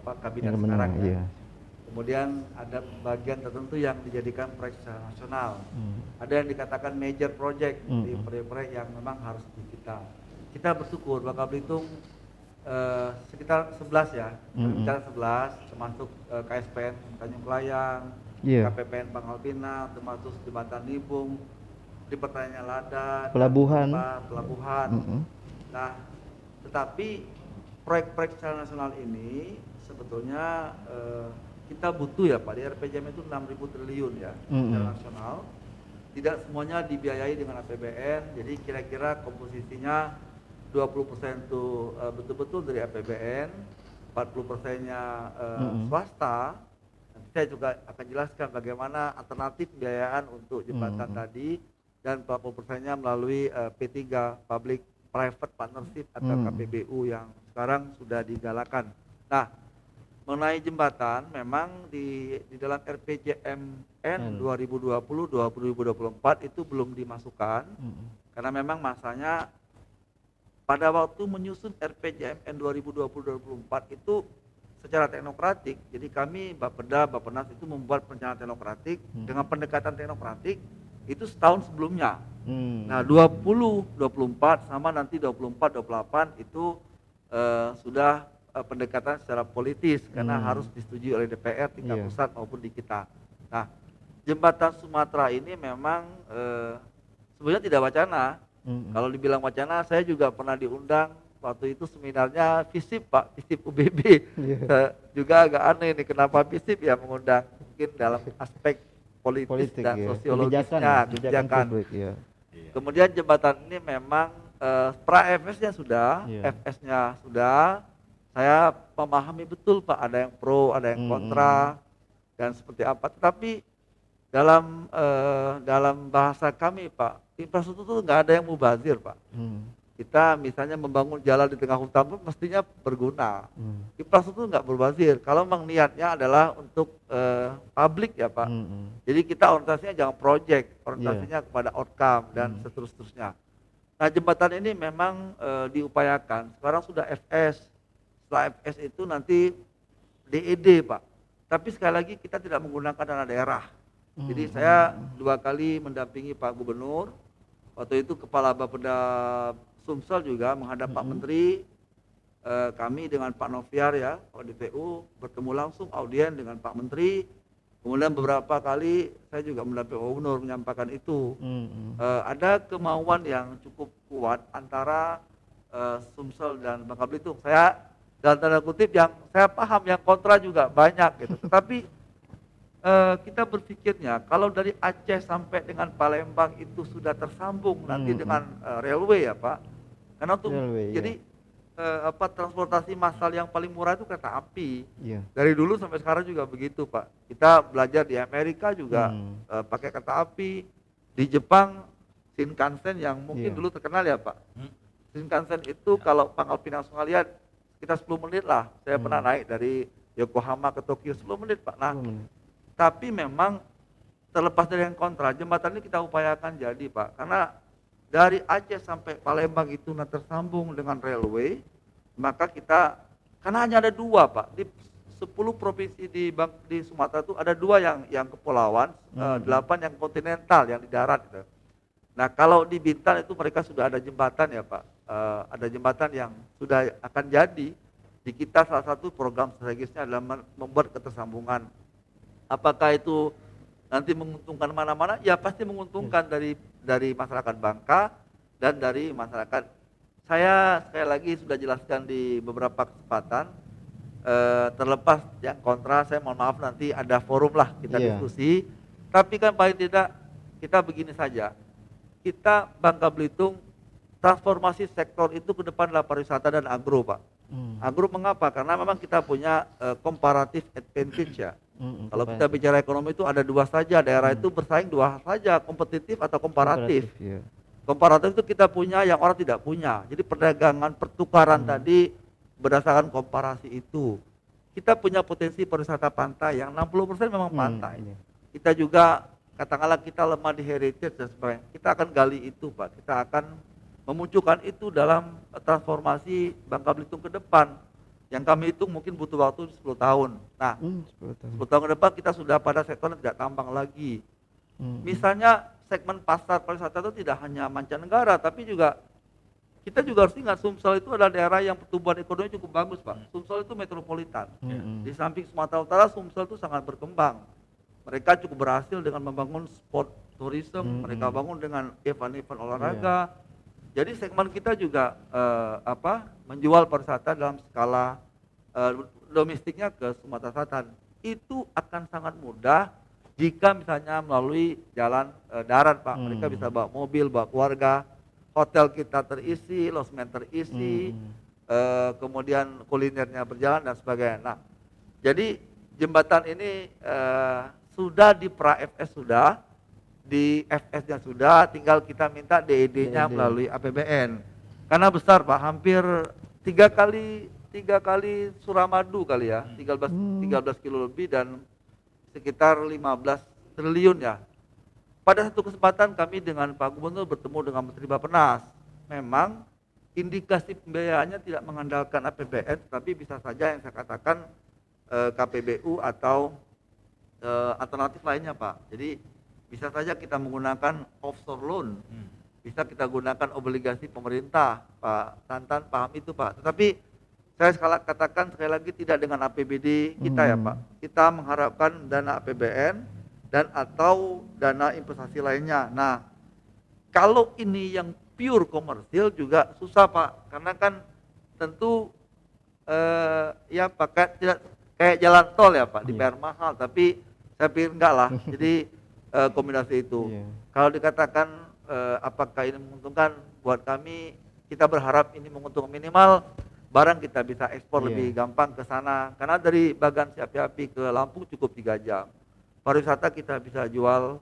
Pak Kabinet sekarang ya. Iya. Kemudian ada bagian tertentu yang dijadikan proyek secara nasional. Ada yang dikatakan major project, di proyek-proyek yang memang harus di kita. Kita bersyukur Bangka Belitung sekitar 11 ya, bicara 11, termasuk KSPN Tanjung Kelayang, KPPN Pangkal Pinang, termasuk Jembatan Nibung, di pertanian Lada, pelabuhan. Nah, tetapi proyek-proyek secara nasional ini sebetulnya kita butuh ya Pak, di RPJM itu 6.000 triliun ya secara nasional. Tidak semuanya dibiayai dengan APBN, jadi kira-kira komposisinya 20% itu betul-betul dari APBN, 40%-nya swasta. Nanti saya juga akan jelaskan bagaimana alternatif pembiayaan untuk jembatan tadi, dan 40%-nya melalui P3 Public Private Partnership atau KPBU yang sekarang sudah digalakan. Nah, mengenai jembatan memang di dalam RPJMN 2020-2024 itu belum dimasukkan karena memang masanya pada waktu menyusun RPJMN 2020-2024 itu secara teknokratik. Jadi kami Bappenas itu membuat perencanaan teknokratik dengan pendekatan teknokratik itu setahun sebelumnya. Nah 2024 sama nanti 24-28 itu sudah pendekatan secara politis karena harus disetujui oleh DPR tingkat pusat maupun di kita. Nah jembatan Sumatera ini memang sebenarnya tidak wacana. Kalau dibilang wacana, saya juga pernah diundang waktu itu seminarnya FISIP Pak, FISIP UBB. Juga agak aneh nih kenapa FISIP ya mengundang, mungkin dalam aspek politis dan sosiologisnya, kebijakan. Kemudian jembatan ini memang pra-FS-nya sudah, FS-nya sudah. Saya memahami betul Pak, ada yang pro, ada yang kontra, dan seperti apa. Tetapi dalam bahasa kami Pak, infrastruktur itu nggak ada yang mubazir Pak. Kita misalnya membangun jalan di tengah hutan pun mestinya berguna. Infrastruktur nggak berbazir. Kalau memang niatnya adalah untuk publik ya Pak. Jadi kita orientasinya jangan project, orientasinya kepada outcome dan seterusnya. Nah jembatan ini memang diupayakan. Sekarang sudah FS. Setelah FS itu nanti DED Pak. Tapi sekali lagi kita tidak menggunakan dana daerah. Jadi saya 2 kali mendampingi Pak Gubernur. Waktu itu Kepala Bapeda Sumsel juga menghadap Pak Menteri. Kami dengan Pak Noviar ya, Pak DPU bertemu langsung audien dengan Pak Menteri. Kemudian beberapa kali saya juga mendampingi Pak Gubernur menyampaikan itu. Ada kemauan yang cukup kuat antara Sumsel dan Bangka Belitung. Saya dalam tanda kutip yang saya paham yang kontra juga banyak gitu. Tetapi kita berpikirnya kalau dari Aceh sampai dengan Palembang itu sudah tersambung nanti dengan railway ya Pak. Karena untuk jadi transportasi massal yang paling murah itu kereta api. Dari dulu sampai sekarang juga begitu Pak. Kita belajar di Amerika juga pakai kereta api. Di Jepang Shinkansen yang mungkin dulu terkenal ya Pak. Shinkansen itu kalau Pangkal Pinang Sungai kita 10 menit lah. Saya pernah naik dari Yokohama ke Tokyo 10 menit Pak. Nah, tapi memang terlepas dari yang kontra, jembatan ini kita upayakan jadi Pak. Karena dari Aceh sampai Palembang itu tersambung dengan railway, maka kita, karena hanya ada 2 Pak, di 10 provinsi di Sumatera itu ada 2 yang kepulauan, 8 yang kontinental yang di darat gitu. Nah, kalau di Bintan itu mereka sudah ada jembatan ya Pak, ada jembatan yang sudah akan jadi. Di kita salah satu program strategisnya adalah membuat ketersambungan. Apakah itu nanti menguntungkan mana-mana? Ya pasti menguntungkan dari masyarakat Bangka dan dari masyarakat. Saya sekali lagi sudah jelaskan di beberapa kesempatan, terlepas yang kontra, saya mohon maaf nanti ada forum lah kita diskusi. Tapi kan paling tidak kita begini saja, kita Bangka Belitung transformasi sektor itu ke depan adalah pariwisata dan agro Pak. Agro mengapa? Karena memang kita punya comparative advantage ya. Kalau kita bicara ekonomi itu ada 2 saja, daerah itu bersaing 2 saja, kompetitif atau komparatif. Komparatif itu kita punya yang orang tidak punya. Jadi perdagangan, pertukaran tadi berdasarkan komparasi itu. Kita punya potensi pariwisata pantai yang 60% memang pantai. Kita juga katakanlah kita lemah di heritage dan sebagainya. Kita akan gali itu Pak. Kita akan memunculkan itu dalam transformasi Bangka Belitung ke depan. Yang kami hitung mungkin butuh waktu 10 tahun. Nah, 10 tahun ke depan kita sudah pada sektor yang tidak tambang lagi. Misalnya segmen pasar pariwisata itu tidak hanya mancanegara, tapi juga kita juga harus ingat Sumsel itu adalah daerah yang pertumbuhan ekonomi cukup bagus Pak. Sumsel itu metropolitan. Di samping Sumatera Utara, Sumsel itu sangat berkembang. Mereka cukup berhasil dengan membangun sport tourism, mereka bangun dengan event-event olahraga. Jadi segmen kita juga menjual pariwisata dalam skala domestiknya ke Sumatera Selatan. Itu akan sangat mudah jika misalnya melalui jalan darat Pak. Mereka bisa bawa mobil, bawa keluarga, hotel kita terisi, losmen terisi, kemudian kulinernya berjalan dan sebagainya. Nah, jadi jembatan ini sudah di pra-FS sudah, di FS-nya sudah, tinggal kita minta DED-nya melalui APBN. Karena besar Pak, hampir 3 kali Suramadu kali ya, 13 kilo lebih dan sekitar 15 triliun ya. Pada satu kesempatan kami dengan Pak Gubernur bertemu dengan Menteri Bappenas. Memang indikasi pembiayaannya tidak mengandalkan APBN, tapi bisa saja yang saya katakan KPBU atau alternatif lainnya Pak. Jadi bisa saja kita menggunakan offshore loan, bisa kita gunakan obligasi pemerintah, Pak Tantan paham itu Pak. Tetapi saya katakan sekali lagi tidak dengan APBD kita ya Pak. Kita mengharapkan dana APBN dan atau dana investasi lainnya. Nah, kalau ini yang pure komersil juga susah Pak, karena kan tentu ya pakai tidak kayak jalan tol ya Pak, dibayar mahal, tapi saya pikir enggak lah. Jadi kombinasi itu. Kalau dikatakan apakah ini menguntungkan buat kami, kita berharap ini menguntungkan, minimal barang kita bisa ekspor lebih gampang ke sana. Karena dari Bagan Api-Api ke Lampung cukup 3 jam. Pariwisata kita bisa jual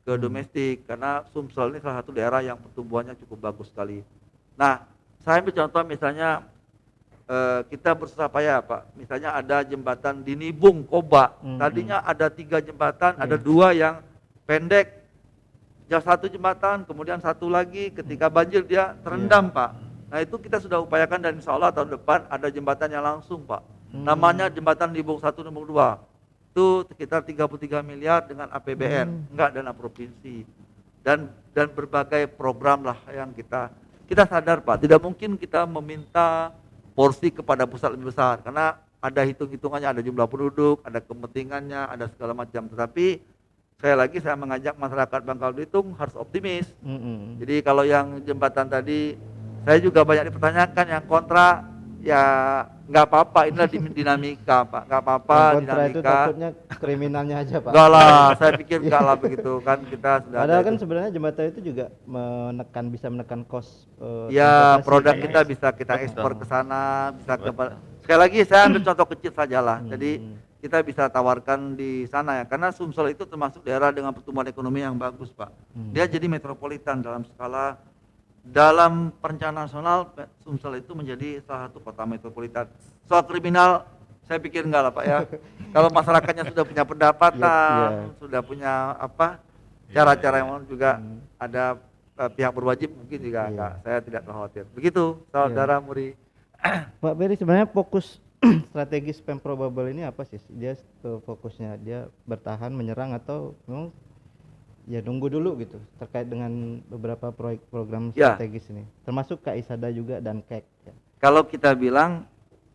ke domestik karena Sumsel ini salah satu daerah yang pertumbuhannya cukup bagus sekali. Nah, saya ambil contoh misalnya kita bersusah payah Pak. Misalnya ada jembatan di Nibung, Koba. Tadinya ada 3 jembatan, ada 2 yang pendek, satu jembatan, kemudian satu lagi ketika banjir dia terendam Pak. Nah itu kita sudah upayakan dan insya Allah tahun depan ada jembatannya langsung Pak. Namanya jembatan Nibung 1, Nibung 2. Itu sekitar 33 miliar dengan APBN, enggak dana provinsi. Dan berbagai program lah yang kita sadar Pak, tidak mungkin kita meminta porsi kepada pusat lebih besar karena ada hitung-hitungannya, ada jumlah penduduk, ada kepentingannya, ada segala macam. Tetapi sekali lagi saya mengajak masyarakat Bangka Belitung harus optimis. Jadi kalau yang jembatan tadi saya juga banyak dipertanyakan, yang kontra ya nggak apa-apa, inilah dinamika Pak, nggak apa-apa dinamika. Itu takutnya kriminalnya aja Pak. Enggak lah, saya pikir enggak lah begitu kan, kita sudah. Padahal kan sebenarnya jembatan itu juga bisa menekan cost. Ya produk kita bisa kita ekspor ke sana, bisa ke. Sekali lagi saya ambil contoh kecil saja lah. Jadi kita bisa tawarkan di sana ya, karena Sumsel itu termasuk daerah dengan pertumbuhan ekonomi yang bagus Pak. Dia jadi metropolitan dalam skala, dalam perencanaan nasional Sumsel itu menjadi salah satu kota metropolitan. Soal kriminal saya pikir enggak lah Pak ya. Kalau masyarakatnya sudah punya pendapatan, sudah punya cara-cara yang juga ada pihak berwajib, mungkin juga enggak. Saya tidak khawatir. Begitu Saudara Muri. Pak Beri, sebenarnya fokus strategis Pemprov Bubble ini apa sih? Dia fokusnya dia bertahan, menyerang atau memang ya nunggu dulu gitu terkait dengan beberapa proyek program Ya, strategis ini, termasuk KISADA juga dan KEK ya. kalau kita bilang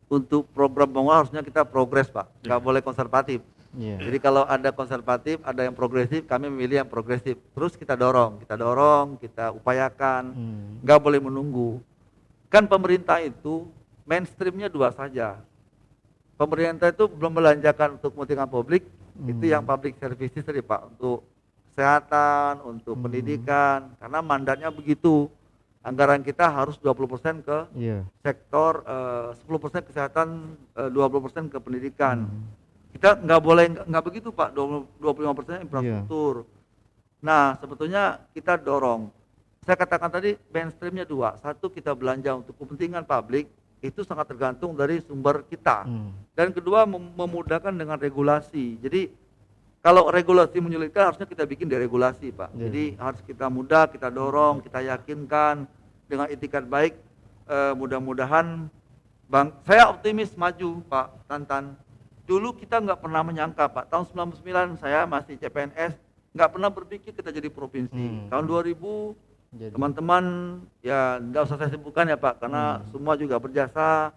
untuk program pembangunan harusnya kita progres Pak, nggak boleh konservatif. Iya. Jadi kalau ada konservatif, ada yang progresif, kami memilih yang progresif. Terus kita dorong, kita upayakan, nggak boleh menunggu. Kan pemerintah itu mainstreamnya dua saja. Pemerintah itu belum belanjakan untuk kepentingan publik, itu yang public services tadi Pak, untuk kesehatan, untuk pendidikan, karena mandatnya begitu. Anggaran kita harus 20% ke Iya. sektor, 10% kesehatan, 20% ke pendidikan. Kita nggak boleh nggak begitu Pak, 25% infrastruktur. Nah sebetulnya kita dorong, saya katakan tadi mainstreamnya dua, satu kita belanja untuk kepentingan publik, itu sangat tergantung dari sumber kita, dan kedua memudahkan dengan regulasi. Jadi kalau regulasi menyulitkan harusnya kita bikin deregulasi Pak. Jadi harus kita mudah, kita dorong, kita yakinkan dengan itikat baik. Mudah-mudahan saya optimis maju Pak Tantan. Dulu kita nggak pernah menyangka Pak, tahun 99 saya masih CPNS, nggak pernah berpikir kita jadi provinsi. Tahun 2000 teman-teman ya nggak usah saya sebutkan ya Pak, karena semua juga berjasa.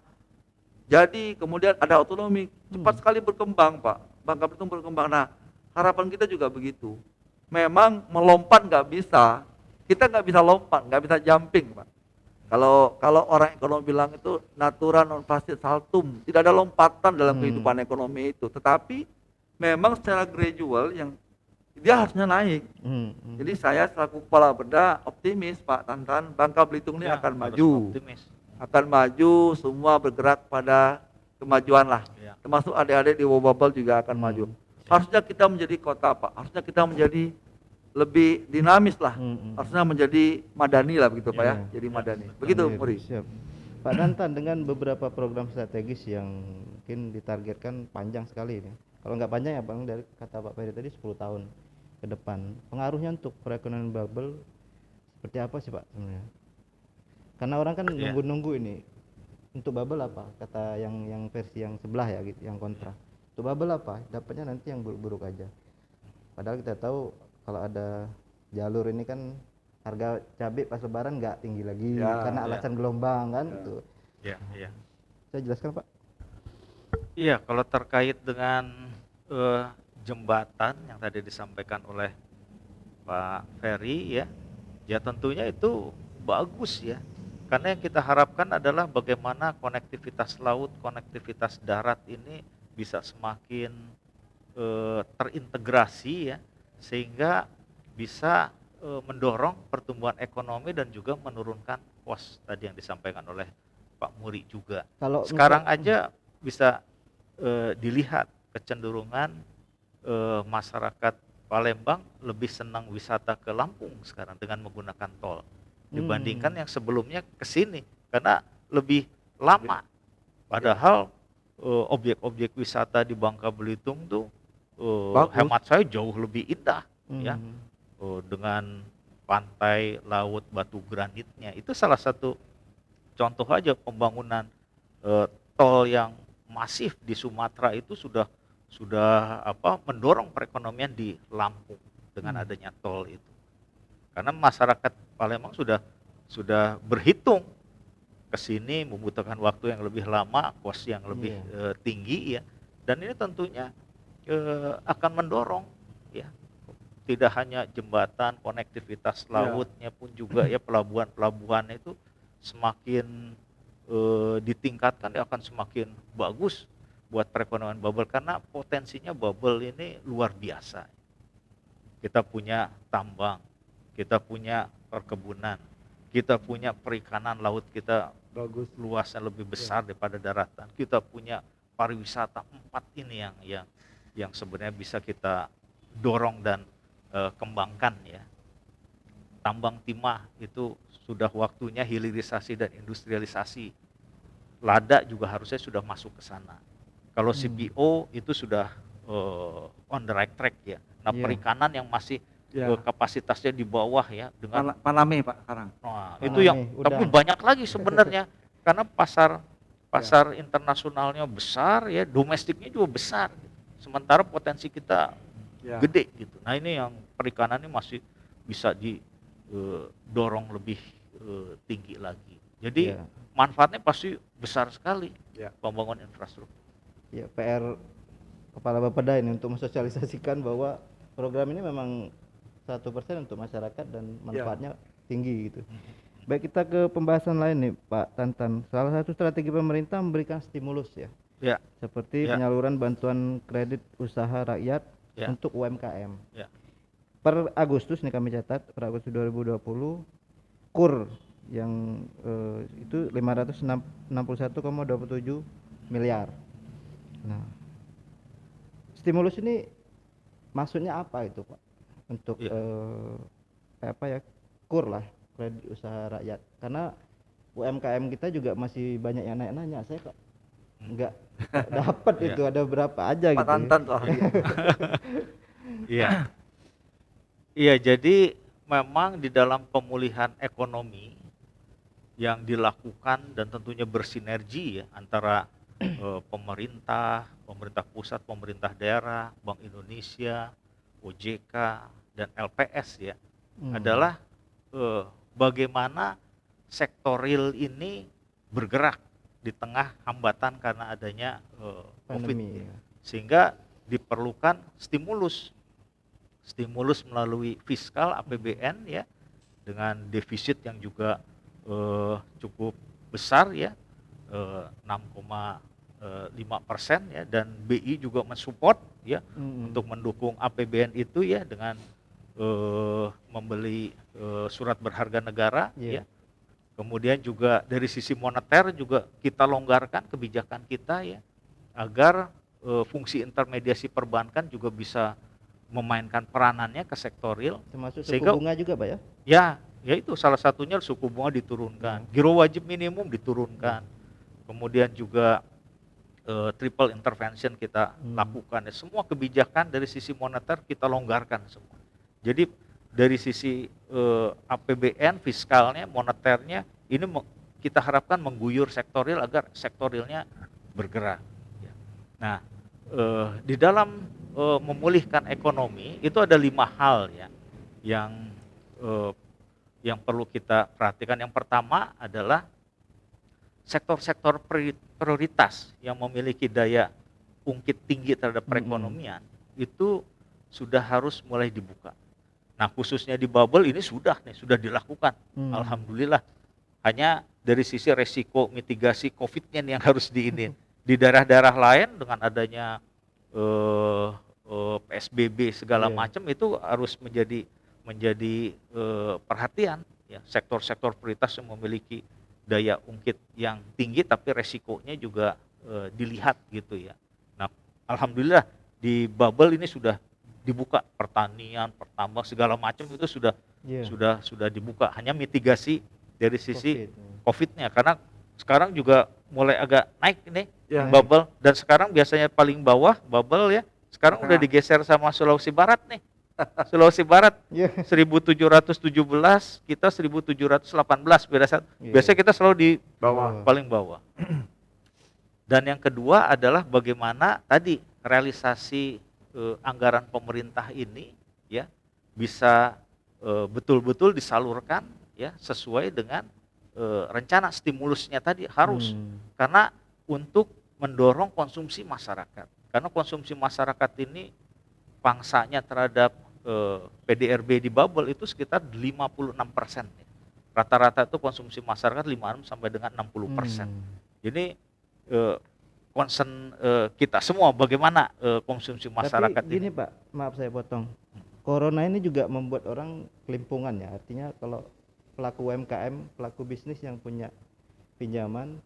Jadi kemudian ada otonomi, cepat sekali berkembang Pak, Bangka Belitung berkembang. Nah harapan kita juga begitu. Memang melompat nggak bisa, kita nggak bisa lompat, nggak bisa jumping Pak. Kalau orang ekonomi bilang itu natura non facit saltum, tidak ada lompatan dalam kehidupan ekonomi itu. Tetapi memang secara gradual yang dia harusnya naik. Jadi saya selaku kepala Beda optimis Pak Tantan, Bangka Belitung ini akan maju. Akan maju, semua bergerak pada kemajuan lah. Termasuk adik-adik di Wobabel juga akan maju. Harusnya kita menjadi kota Pak, harusnya kita menjadi lebih dinamis lah, harusnya menjadi madani lah begitu Pak ya, jadi madani. Begitu Muri. Siap. Pak Tantan, dengan beberapa program strategis yang mungkin ditargetkan panjang sekali ini. Kalau nggak panjang ya Bang, dari kata Pak Ferry tadi 10 tahun ke depan. Pengaruhnya untuk perekonomian bubble seperti apa sih Pak sebenarnya? Karena orang kan nunggu-nunggu ini. Untuk bubble apa? Kata yang versi yang sebelah ya gitu, yang kontra. Untuk bubble apa? Dapatnya nanti yang buruk-buruk aja. Padahal kita tahu kalau ada jalur ini kan harga cabai pas lebaran nggak tinggi lagi karena alasan gelombang kan itu. Saya jelaskan Pak. Iya, kalau terkait dengan jembatan yang tadi disampaikan oleh Pak Ferry ya tentunya itu bagus ya. Karena yang kita harapkan adalah bagaimana konektivitas laut, konektivitas darat ini bisa semakin terintegrasi ya, sehingga bisa mendorong pertumbuhan ekonomi dan juga menurunkan cost tadi yang disampaikan oleh Pak Muri juga. Kalau sekarang aja bisa dilihat kecenderungan masyarakat Palembang lebih senang wisata ke Lampung sekarang dengan menggunakan tol dibandingkan yang sebelumnya ke sini karena lebih lama. Padahal objek-objek wisata di Bangka Belitung tuh hemat saya jauh lebih indah ya, dengan pantai, laut, batu granitnya. Itu salah satu contoh aja pembangunan tol yang masif di Sumatera itu sudah mendorong perekonomian di Lampung dengan adanya tol itu. Karena masyarakat Palembang sudah berhitung ke sini membutuhkan waktu yang lebih lama, cost yang lebih tinggi ya. Dan ini tentunya akan mendorong ya, tidak hanya jembatan, konektivitas lautnya pun juga ya, pelabuhan-pelabuhan itu semakin ditingkatkan, dia akan semakin bagus buat perekonomian bubble karena potensinya bubble ini luar biasa. Kita punya tambang, kita punya perkebunan, kita punya perikanan laut kita bagus, luasnya lebih besar daripada daratan. Kita punya pariwisata 4 ini yang sebenarnya bisa kita dorong dan kembangkan ya. Tambang timah itu sudah waktunya hilirisasi dan industrialisasi. Lada juga harusnya sudah masuk ke sana. Kalau CPO itu sudah on the right track ya. Nah perikanan yang masih kapasitasnya di bawah ya dengan Paname Pak sekarang. Nah, itu yang tapi banyak lagi sebenarnya karena pasar pasar internasionalnya besar ya, domestiknya juga besar. Sementara potensi kita Ya. gede gitu. Nah ini yang perikanan ini masih bisa didorong lebih tinggi lagi. Jadi Iya. manfaatnya pasti besar sekali Ya. pembangunan infrastruktur. Ya, PR Kepala Bapeda ini untuk mensosialisasikan bahwa program ini memang 1% untuk masyarakat dan manfaatnya tinggi gitu. Baik, kita ke pembahasan lain nih Pak Tantan. Salah satu strategi pemerintah memberikan stimulus ya, Ya, seperti Ya. penyaluran bantuan kredit usaha rakyat Ya. untuk UMKM. Ya. Per Agustus nih kami catat, per Agustus 2020 KUR yang itu 561,27 miliar. Nah, stimulus ini maksudnya apa itu Pak? Untuk Iya. apa ya, KUR lah, kredit usaha rakyat. Karena UMKM kita juga masih banyak yang nanya, saya kok nggak dapat Iya. itu, ada berapa aja Pak gitu ya. Tantan soalnya. Iya. Iya, jadi memang di dalam pemulihan ekonomi yang dilakukan dan tentunya bersinergi ya antara pemerintah pusat, pemerintah daerah, Bank Indonesia, OJK dan LPS ya, adalah bagaimana sektor real ini bergerak di tengah hambatan karena adanya COVID. Pandemi ya. Sehingga diperlukan stimulus melalui fiskal APBN ya, dengan defisit yang juga cukup besar ya, 6,5% ya, dan BI juga mensupport ya untuk mendukung APBN itu ya dengan membeli surat berharga negara Iya. ya. Kemudian juga dari sisi moneter juga kita longgarkan kebijakan kita ya, agar fungsi intermediasi perbankan juga bisa memainkan peranannya ke sektor real. Termasuk suku Sehingga bunga juga Pak ya? ya itu salah satunya suku bunga diturunkan, giro wajib minimum diturunkan, kemudian juga triple intervention kita lakukan. Ya, semua kebijakan dari sisi moneter kita longgarkan semua. Jadi dari sisi APBN, fiskalnya, moneternya, ini kita harapkan mengguyur sektor real agar sektor realnya bergerak. Ya. Nah, di dalam memulihkan ekonomi itu ada 5 hal ya yang perlu kita perhatikan. Yang pertama adalah sektor-sektor prioritas yang memiliki daya ungkit tinggi terhadap perekonomian itu sudah harus mulai dibuka. Nah, khususnya di bubble ini sudah dilakukan. Alhamdulillah. Hanya dari sisi resiko mitigasi COVID-nya yang harus diinin. Di daerah-daerah lain dengan adanya PSBB segala macam itu harus menjadi perhatian ya, sektor-sektor prioritas yang memiliki daya ungkit yang tinggi tapi resikonya juga dilihat gitu ya. Nah, alhamdulillah di bubble ini sudah dibuka, pertanian, pertambang segala macam itu sudah dibuka. Hanya mitigasi dari sisi COVID-nya, karena sekarang juga mulai agak naik ini bubble, dan sekarang biasanya paling bawah bubble ya, sekarang udah digeser sama Sulawesi Barat nih. Sulawesi Barat 1717, kita 1718 biasanya kita selalu di paling bawah. Dan yang kedua adalah bagaimana tadi realisasi anggaran pemerintah ini ya bisa betul-betul disalurkan ya sesuai dengan rencana stimulusnya tadi harus, karena untuk mendorong konsumsi masyarakat, karena konsumsi masyarakat ini pangsanya terhadap PDRB di bubble itu sekitar 56%. Ya. Rata-rata itu konsumsi masyarakat 56 sampai dengan 60%. Jadi concern kita semua bagaimana konsumsi masyarakat. Tapi gini Pak, maaf saya potong. Corona ini juga membuat orang kelimpungan ya. Artinya kalau pelaku UMKM, pelaku bisnis yang punya pinjaman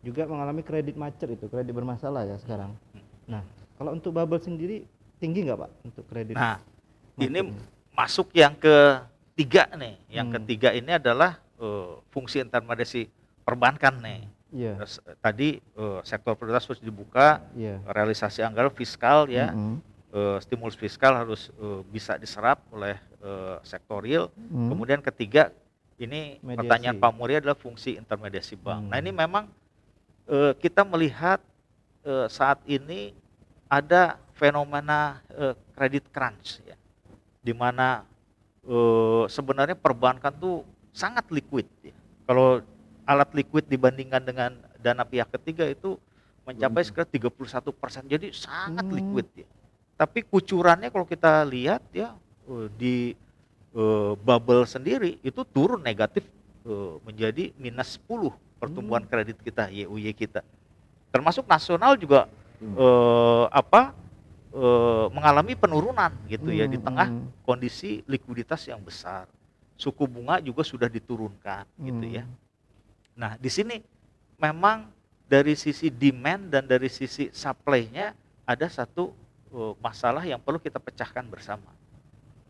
juga mengalami kredit macet, itu kredit bermasalah ya sekarang. Nah, kalau untuk bubble sendiri tinggi nggak Pak untuk kredit? Nah, ini masuk yang ketiga nih. Yang ketiga ini adalah fungsi intermediasi perbankan nih. Tadi sektor prioritas harus dibuka, realisasi anggaran fiskal ya, stimulus fiskal harus bisa diserap oleh sektor real. Kemudian ketiga ini mediasi. Pertanyaan Pak Muri adalah fungsi intermediasi bank. Nah ini memang kita melihat saat ini ada fenomena kredit crunch ya, di mana sebenarnya perbankan tuh sangat liquid ya. Kalau alat liquid dibandingkan dengan dana pihak ketiga itu mencapai sekitar 31%, jadi sangat liquid ya. Tapi kucurannya kalau kita lihat ya di bubble sendiri itu turun negatif menjadi minus 10 pertumbuhan kredit kita, YUY kita. Termasuk nasional juga mengalami penurunan gitu ya di tengah kondisi likuiditas yang besar. Suku bunga juga sudah diturunkan gitu ya. Nah, di sini memang dari sisi demand dan dari sisi supply-nya ada satu masalah yang perlu kita pecahkan bersama.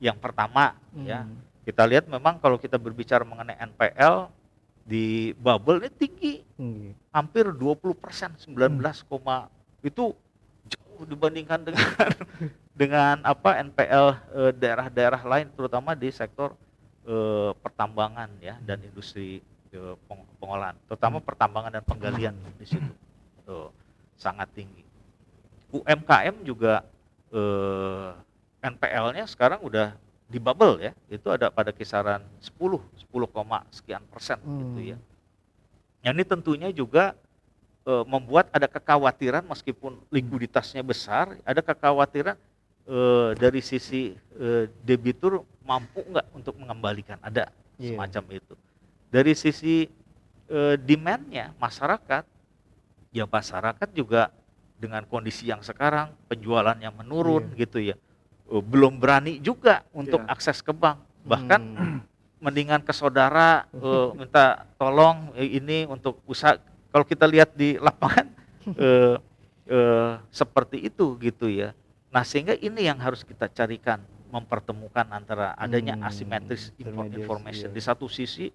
Yang pertama ya, kita lihat memang kalau kita berbicara mengenai NPL di bubble ini tinggi. Hampir 20%, 19, itu jauh dibandingkan dengan NPL daerah-daerah lain, terutama di sektor pertambangan ya dan industri pengolahan, terutama pertambangan dan penggalian di situ sangat tinggi. UMKM juga NPL-nya sekarang udah di bubble ya, itu ada pada kisaran 10, sekian persen gitu ya. Yang ini tentunya juga membuat ada kekhawatiran meskipun likuiditasnya besar, ada kekhawatiran dari sisi debitur mampu nggak untuk mengembalikan, ada semacam itu. Dari sisi demand-nya masyarakat, ya masyarakat juga dengan kondisi yang sekarang penjualan yang menurun gitu ya, belum berani juga untuk akses ke bank, bahkan mendingan ke saudara minta tolong ini untuk usaha. Kalau kita lihat di lapangan seperti itu gitu ya. Nah, sehingga ini yang harus kita carikan, mempertemukan antara adanya asymmetric information. Di satu sisi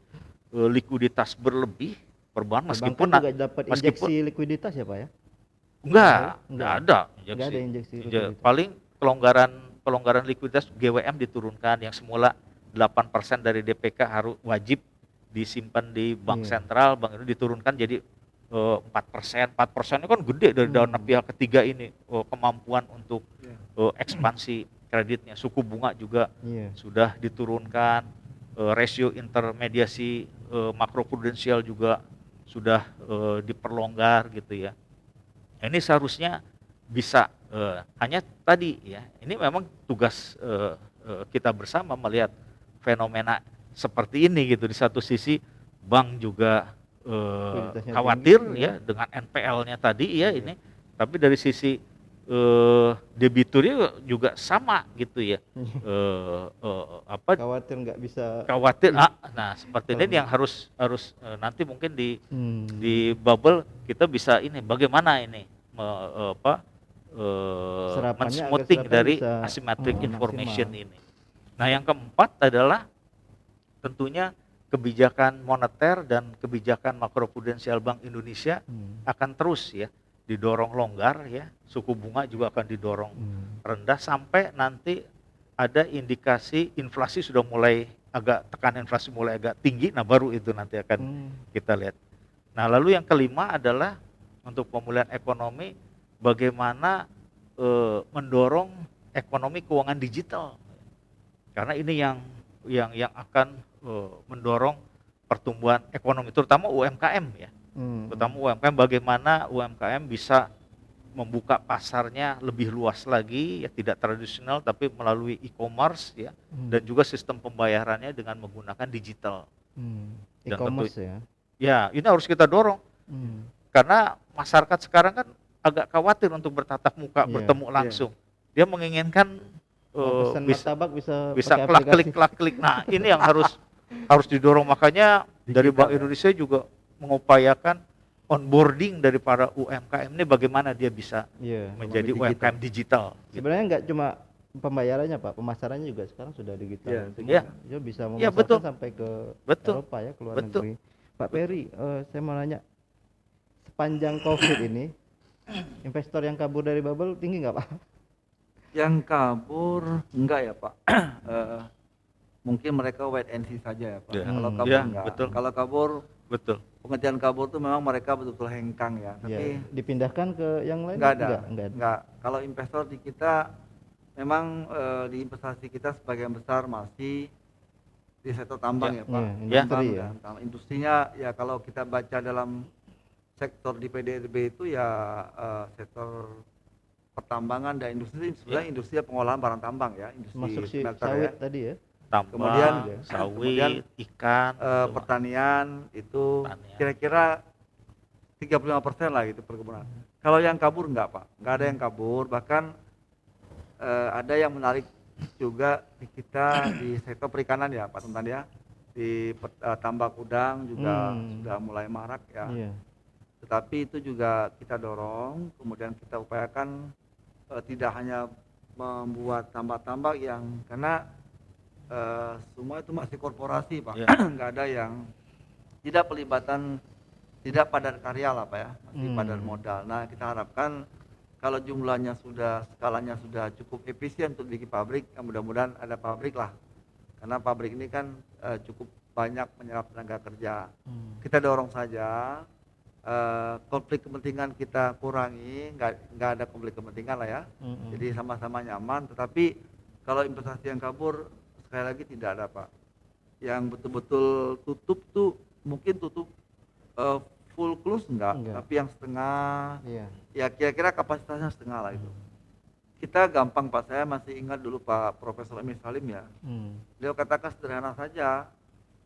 likuiditas berlebih perbankan meskipun juga dapat injeksi likuiditas ya Pak ya? Enggak ada injeksi likuiditas. Paling pelonggaran likuiditas GWM diturunkan, yang semula 8% dari DPK harus wajib disimpan di bank sentral, bank itu diturunkan jadi 4%. 4% itu kan gede dari dana pihak ketiga ini, kemampuan untuk ekspansi kreditnya. Suku bunga juga sudah diturunkan, rasio intermediasi makroprudensial juga sudah diperlonggar gitu ya. Ini seharusnya bisa, hanya tadi ya, ini memang tugas kita bersama melihat fenomena seperti ini gitu. Di satu sisi bank juga khawatir ya dengan NPL-nya tadi ya ini, tapi dari sisi debiturnya juga sama gitu ya. Khawatir nggak bisa. Khawatir. Nah, seperti ini yang harus nanti mungkin di bubble kita bisa ini bagaimana ini men-smoothing dari asymmetric information ini. Nah, yang keempat adalah tentunya kebijakan moneter dan kebijakan makroprudensial Bank Indonesia akan terus ya didorong longgar ya, suku bunga juga akan didorong rendah sampai nanti ada indikasi inflasi sudah mulai tekanan inflasi mulai agak tinggi, nah baru itu nanti akan kita lihat. Nah, lalu yang kelima adalah untuk pemulihan ekonomi, bagaimana mendorong ekonomi keuangan digital, karena ini yang akan mendorong pertumbuhan ekonomi, terutama UMKM ya. Terutama UMKM, bagaimana UMKM bisa membuka pasarnya lebih luas lagi ya, tidak tradisional tapi melalui e-commerce ya, dan juga sistem pembayarannya dengan menggunakan digital. E-commerce ya. Ya, ini harus kita dorong. Karena masyarakat sekarang kan agak khawatir untuk bertatap muka, bertemu langsung. Dia menginginkan martabak bisa klik. Nah, ini yang harus didorong, makanya dari Bank Indonesia juga mengupayakan onboarding dari para UMKM ini, bagaimana dia bisa menjadi UMKM digital. Sebenarnya nggak cuma pembayarannya Pak, pemasarannya juga sekarang sudah digital. Dia bisa memasarkan sampai ke Eropa ya, ke luar negeri. Pak Peri, saya mau nanya, sepanjang COVID ini investor yang kabur dari bubble tinggi nggak Pak? Yang kabur enggak ya Pak. Mungkin mereka wait and see saja ya Pak. Kalau kabur enggak. Kalau kabur Betul. Pengertian kabur itu memang mereka betul-betul hengkang ya, tapi Ya, dipindahkan ke yang lain? enggak ada. Enggak ada. Enggak. Kalau investor di kita memang di investasi kita sebagian besar masih di sektor tambang ya, Pak. Iya, industri Tambang ya. dan industrinya ya kalau kita baca dalam sektor di PDRB itu ya sektor pertambangan dan industri sebenarnya industri pengolahan barang tambang ya, industri Masuk si smelter sawit ya. tadi ya. Tambang, Kemudian sawit, ikan, betul. Pertanian itu Pertanian. kira-kira 35% lah gitu perkebunan. Kalau yang kabur enggak, Pak. Enggak ada yang kabur, bahkan ada yang menarik juga di kita di sektor perikanan ya, Pak Tuntan ya. Di tambak udang juga sudah mulai marak ya. Iya. Tetapi itu juga kita dorong, kemudian kita upayakan tidak hanya membuat tambak-tambak yang karena semua itu masih korporasi, Pak. Ya. Nggak ada yang tidak pelibatan, tidak padat karya lah, Pak ya, masih padat modal. Nah, kita harapkan kalau jumlahnya sudah, skalanya sudah cukup efisien untuk bikin pabrik, ya mudah-mudahan ada pabrik lah. Karena pabrik ini kan cukup banyak menyerap tenaga kerja. Kita dorong saja, konflik kepentingan kita kurangi, nggak ada konflik kepentingan lah ya. Jadi sama-sama nyaman, tetapi kalau investasi yang kabur, sekali lagi tidak ada, Pak. Yang betul-betul tutup tuh mungkin tutup full close enggak, tapi yang setengah, ya kira-kira kapasitasnya setengah lah itu. Kita gampang, Pak, saya masih ingat dulu Pak Profesor Emil Salim ya, beliau katakan sederhana saja,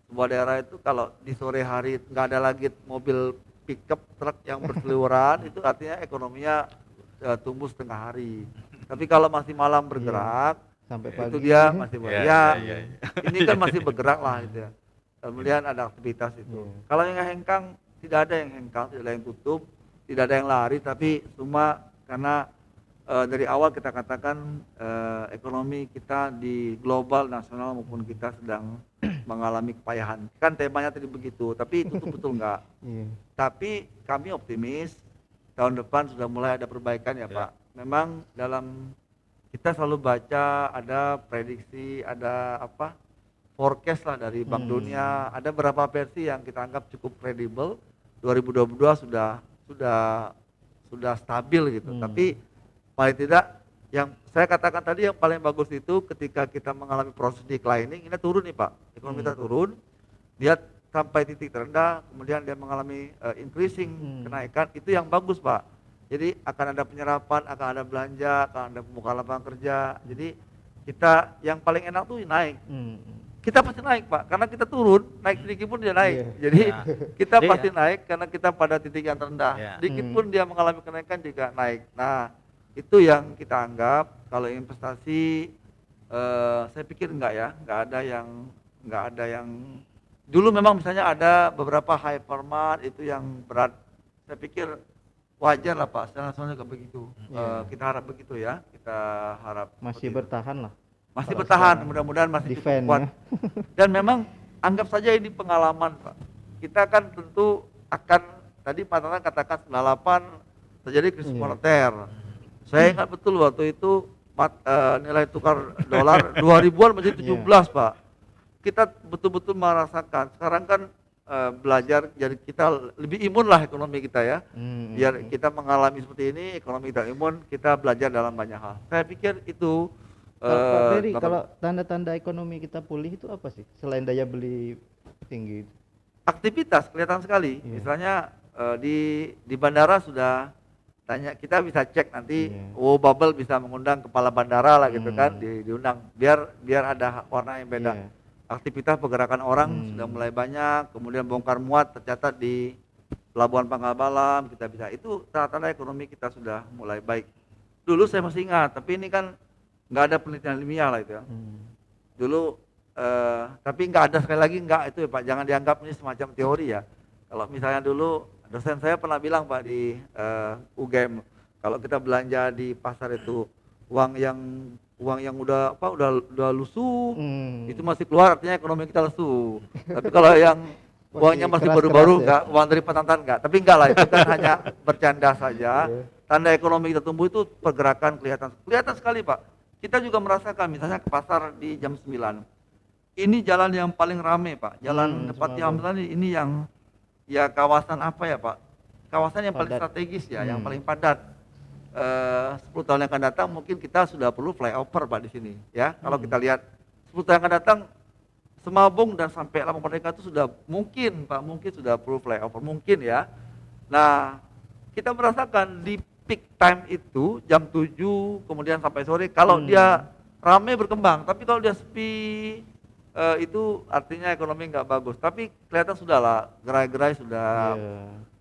sebuah daerah itu kalau di sore hari nggak ada lagi mobil pickup truk yang berseliweran, itu artinya ekonominya tumbuh setengah hari. Tapi kalau masih malam bergerak, sampai pagi itu dia masih Ya. ini kan masih bergerak lah gitu ya. Kemudian ada aktivitas itu. Kalau yang hengkang tidak ada yang hengkang, tidak ada yang tutup, tidak ada yang lari, tapi semua karena dari awal kita katakan ekonomi kita di global, nasional maupun kita sedang mengalami kepayahan. Kan temanya tadi begitu, tapi itu betul enggak. Tapi kami optimis tahun depan sudah mulai ada perbaikan ya, Pak. Memang dalam kita selalu baca ada prediksi, ada forecast lah dari Bank Dunia, ada beberapa versi yang kita anggap cukup kredibel. 2022 sudah stabil gitu. Tapi paling tidak yang saya katakan tadi yang paling bagus itu ketika kita mengalami proses declining, ini turun nih, Pak. Ekonomi kita turun, dia sampai titik terendah, kemudian dia mengalami increasing kenaikan, itu yang bagus, Pak. Jadi akan ada penyerapan, akan ada belanja, akan ada pembukaan lapangan kerja. Jadi kita yang paling enak tuh naik. Kita pasti naik, Pak, karena kita turun, naik sedikit pun dia naik. Jadi kita pasti naik karena kita pada titik yang terendah. Sedikit pun dia mengalami kenaikan juga naik. Nah, itu yang kita anggap kalau investasi saya pikir enggak ya, enggak ada yang dulu memang misalnya ada beberapa hypermart itu yang berat. Saya pikir wajar lah, Pak, secara nasional juga begitu. Kita harap begitu ya, kita harap masih bertahan lah. Masih bertahan, mudah-mudahan masih cukup kuat. Dan memang anggap saja ini pengalaman, Pak. Kita kan tentu akan, tadi Pak Tatan katakan 98 terjadi krisis moneter. Saya ingat betul waktu itu nilai tukar dolar 2000-an masih 17, Pak. Kita betul-betul merasakan. Sekarang kan belajar, jadi kita lebih imun lah ekonomi kita ya. Biar kita mengalami seperti ini, ekonomi kita imun, kita belajar dalam banyak hal. Saya pikir itu Pak Ferry, kalau tanda-tanda ekonomi kita pulih itu apa sih selain daya beli tinggi? Aktivitas kelihatan sekali. Misalnya di bandara sudah tanya, kita bisa cek nanti, Bubble bisa mengundang kepala bandara lah gitu kan, diundang biar ada warna yang beda. Aktivitas pergerakan orang sudah mulai banyak, kemudian bongkar muat tercatat di Pelabuhan Pangkal Balam, kita bisa, itu tanda-tanda ekonomi kita sudah mulai baik. Dulu saya masih ingat, tapi ini kan nggak ada penelitian ilmiah lah itu ya. Dulu, tapi nggak ada, sekali lagi nggak itu ya, Pak, jangan dianggap ini semacam teori ya. Kalau misalnya dulu dosen saya pernah bilang, Pak, di UGM, kalau kita belanja di pasar itu uang yang udah lusuh, itu masih keluar, artinya ekonomi kita lesu. Tapi kalau yang uangnya masih baru-baru enggak, uang dari petantan enggak, tapi enggak lah, itu kan hanya bercanda saja. Tanda ekonomi kita tumbuh itu pergerakan kelihatan sekali, Pak. Kita juga merasakan misalnya ke pasar di jam 9. Ini jalan yang paling ramai, Pak. Jalan dekat Hamdan ini yang ya kawasan apa ya Pak? Kawasan yang paling Padat. strategis ya, yang Hmm. paling padat. 10 tahun yang akan datang mungkin kita sudah perlu flyover Pak di sini ya. Kalau kita lihat 10 tahun yang akan datang Semabung dan sampai Lambang Merdeka itu sudah mungkin Pak, mungkin sudah perlu flyover mungkin ya. Nah, kita merasakan di peak time itu jam 7 kemudian sampai sore kalau dia rame berkembang, tapi kalau dia sepi itu artinya ekonomi nggak bagus. Tapi kelihatan sudah lah, gerai-gerai sudah. Iya.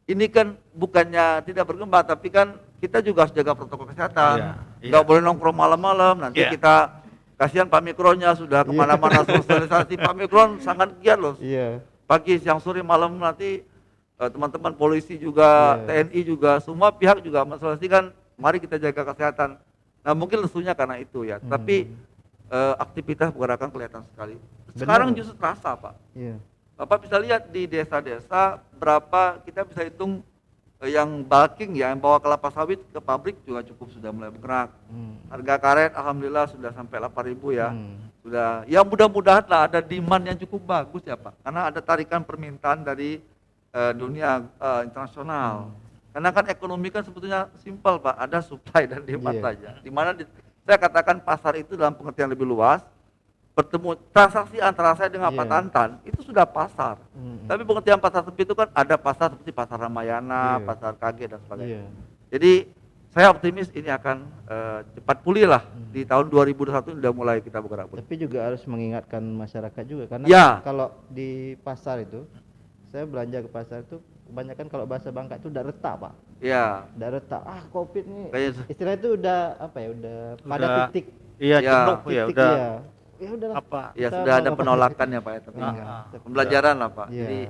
Ini kan bukannya tidak berkembang, tapi kan kita juga harus jaga protokol kesehatan. Iya, Nggak iya. boleh nongkrong malam-malam. Nanti Iya. kita kasihan Pak Mikronya sudah kemana-mana sosialisasi. Pak Mikron sangat giat loh. Iya. Pagi, siang, sore, malam nanti teman-teman polisi juga, Iya. TNI juga, semua pihak juga mensosialisasikan. Mari kita jaga kesehatan. Nah mungkin lesunya karena itu ya. Tapi aktivitas pergerakan kelihatan sekali. Sekarang Benar. justru terasa Pak. Iya. Bapak bisa lihat di desa-desa berapa kita bisa hitung yang bulking ya, yang bawa kelapa sawit ke pabrik juga cukup sudah mulai bergerak. Harga karet alhamdulillah sudah sampai 8.000 ya. Sudah ya mudah-mudahan lah ada demand yang cukup bagus ya Pak. Karena ada tarikan permintaan dari dunia internasional. Karena kan ekonomi kan sebetulnya simpel Pak, ada supply dan demand Iya. saja. Dimana saya katakan pasar itu dalam pengertian lebih luas, bertemu transaksi antara saya dengan Pak Iya. Tantan itu sudah pasar. Tapi pengertian pasar sepi itu kan ada pasar seperti pasar Ramayana, Iya. pasar KG dan sebagainya. Iya. Jadi saya optimis ini akan cepat pulih lah di tahun 2021 sudah mulai kita bergerak. Tapi juga harus mengingatkan masyarakat juga karena Ya. kalau di pasar itu saya belanja ke pasar itu kebanyakan kalau bahasa Bangka itu udah retak Pak, Ya, udah retak. Covid nih Kayak- istilah itu udah apa ya, udah pada Udah titik Iya, Ya, jenuh ya titik udah ya. Ya udah apa? ya Kita sudah mau ada ngapain? penolakan ya Pak ya. Tapi Iya. pembelajaran lah Pak. Iya. Jadi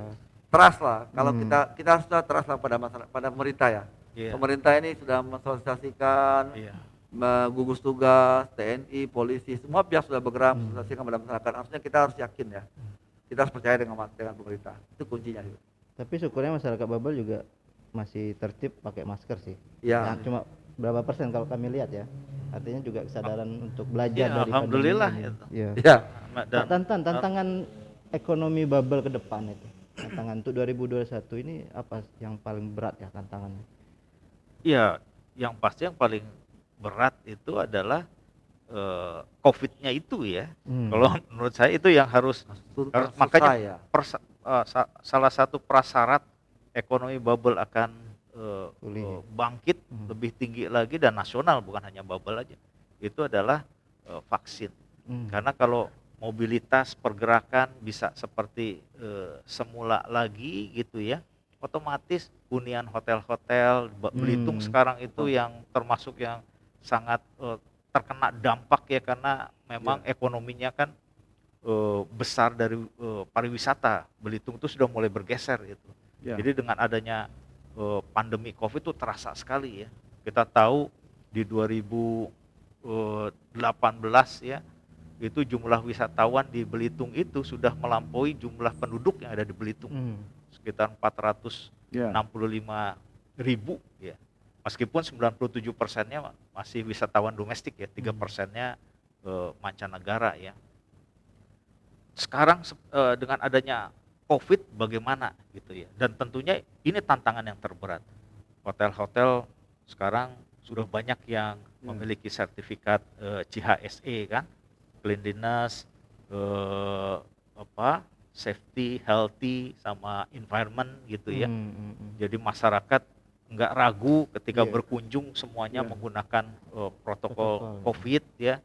trust lah. Kalau Hmm. kita harus trust lah pada masyarakat, pada pemerintah ya. Iya. Pemerintah ini sudah mensosialisasikan, Iya. gugus tugas, TNI, polisi, semua pihak sudah bergerak mensosialisasikan pada masyarakat. Harusnya kita harus yakin ya. Kita harus percaya dengan pemerintah. Itu kuncinya. Tapi syukurnya masyarakat Babel juga masih tertib pakai masker sih. Ya. Yang cuma berapa persen kalau kami lihat ya. Artinya juga kesadaran untuk belajar Iya, dari alhamdulillah pandemi ini. itu. Iya. Ya. Pak Tantan, tantangan ekonomi Babel ke depan itu. Tantangan untuk 2021 ini apa yang paling berat ya tantangannya? Iya, yang pasti yang paling berat itu adalah COVID-nya itu ya. Kalau menurut saya itu yang harus makanya ya. salah satu prasyarat ekonomi bubble akan Pulih. bangkit lebih tinggi lagi dan nasional, bukan hanya bubble aja. Itu adalah vaksin. Karena kalau mobilitas pergerakan bisa seperti semula lagi gitu ya, otomatis hunian hotel-hotel Belitung sekarang itu yang termasuk yang sangat terkena dampak ya, karena memang ekonominya kan besar dari pariwisata. Belitung itu sudah mulai bergeser gitu. Ya. Jadi dengan adanya pandemi COVID itu terasa sekali ya. Kita tahu di 2018 ya, itu jumlah wisatawan di Belitung itu sudah melampaui jumlah penduduk yang ada di Belitung. Sekitar 465.000 ya. Meskipun 97%-nya masih wisatawan domestik ya, 3%-nya mancanegara ya. Sekarang dengan adanya COVID bagaimana gitu ya. Dan tentunya ini tantangan yang terberat. Hotel-hotel sekarang sudah banyak yang memiliki sertifikat CHSE kan, cleanliness, safety, healthy, sama environment gitu ya. Jadi masyarakat nggak ragu ketika berkunjung semuanya menggunakan protokol COVID ya.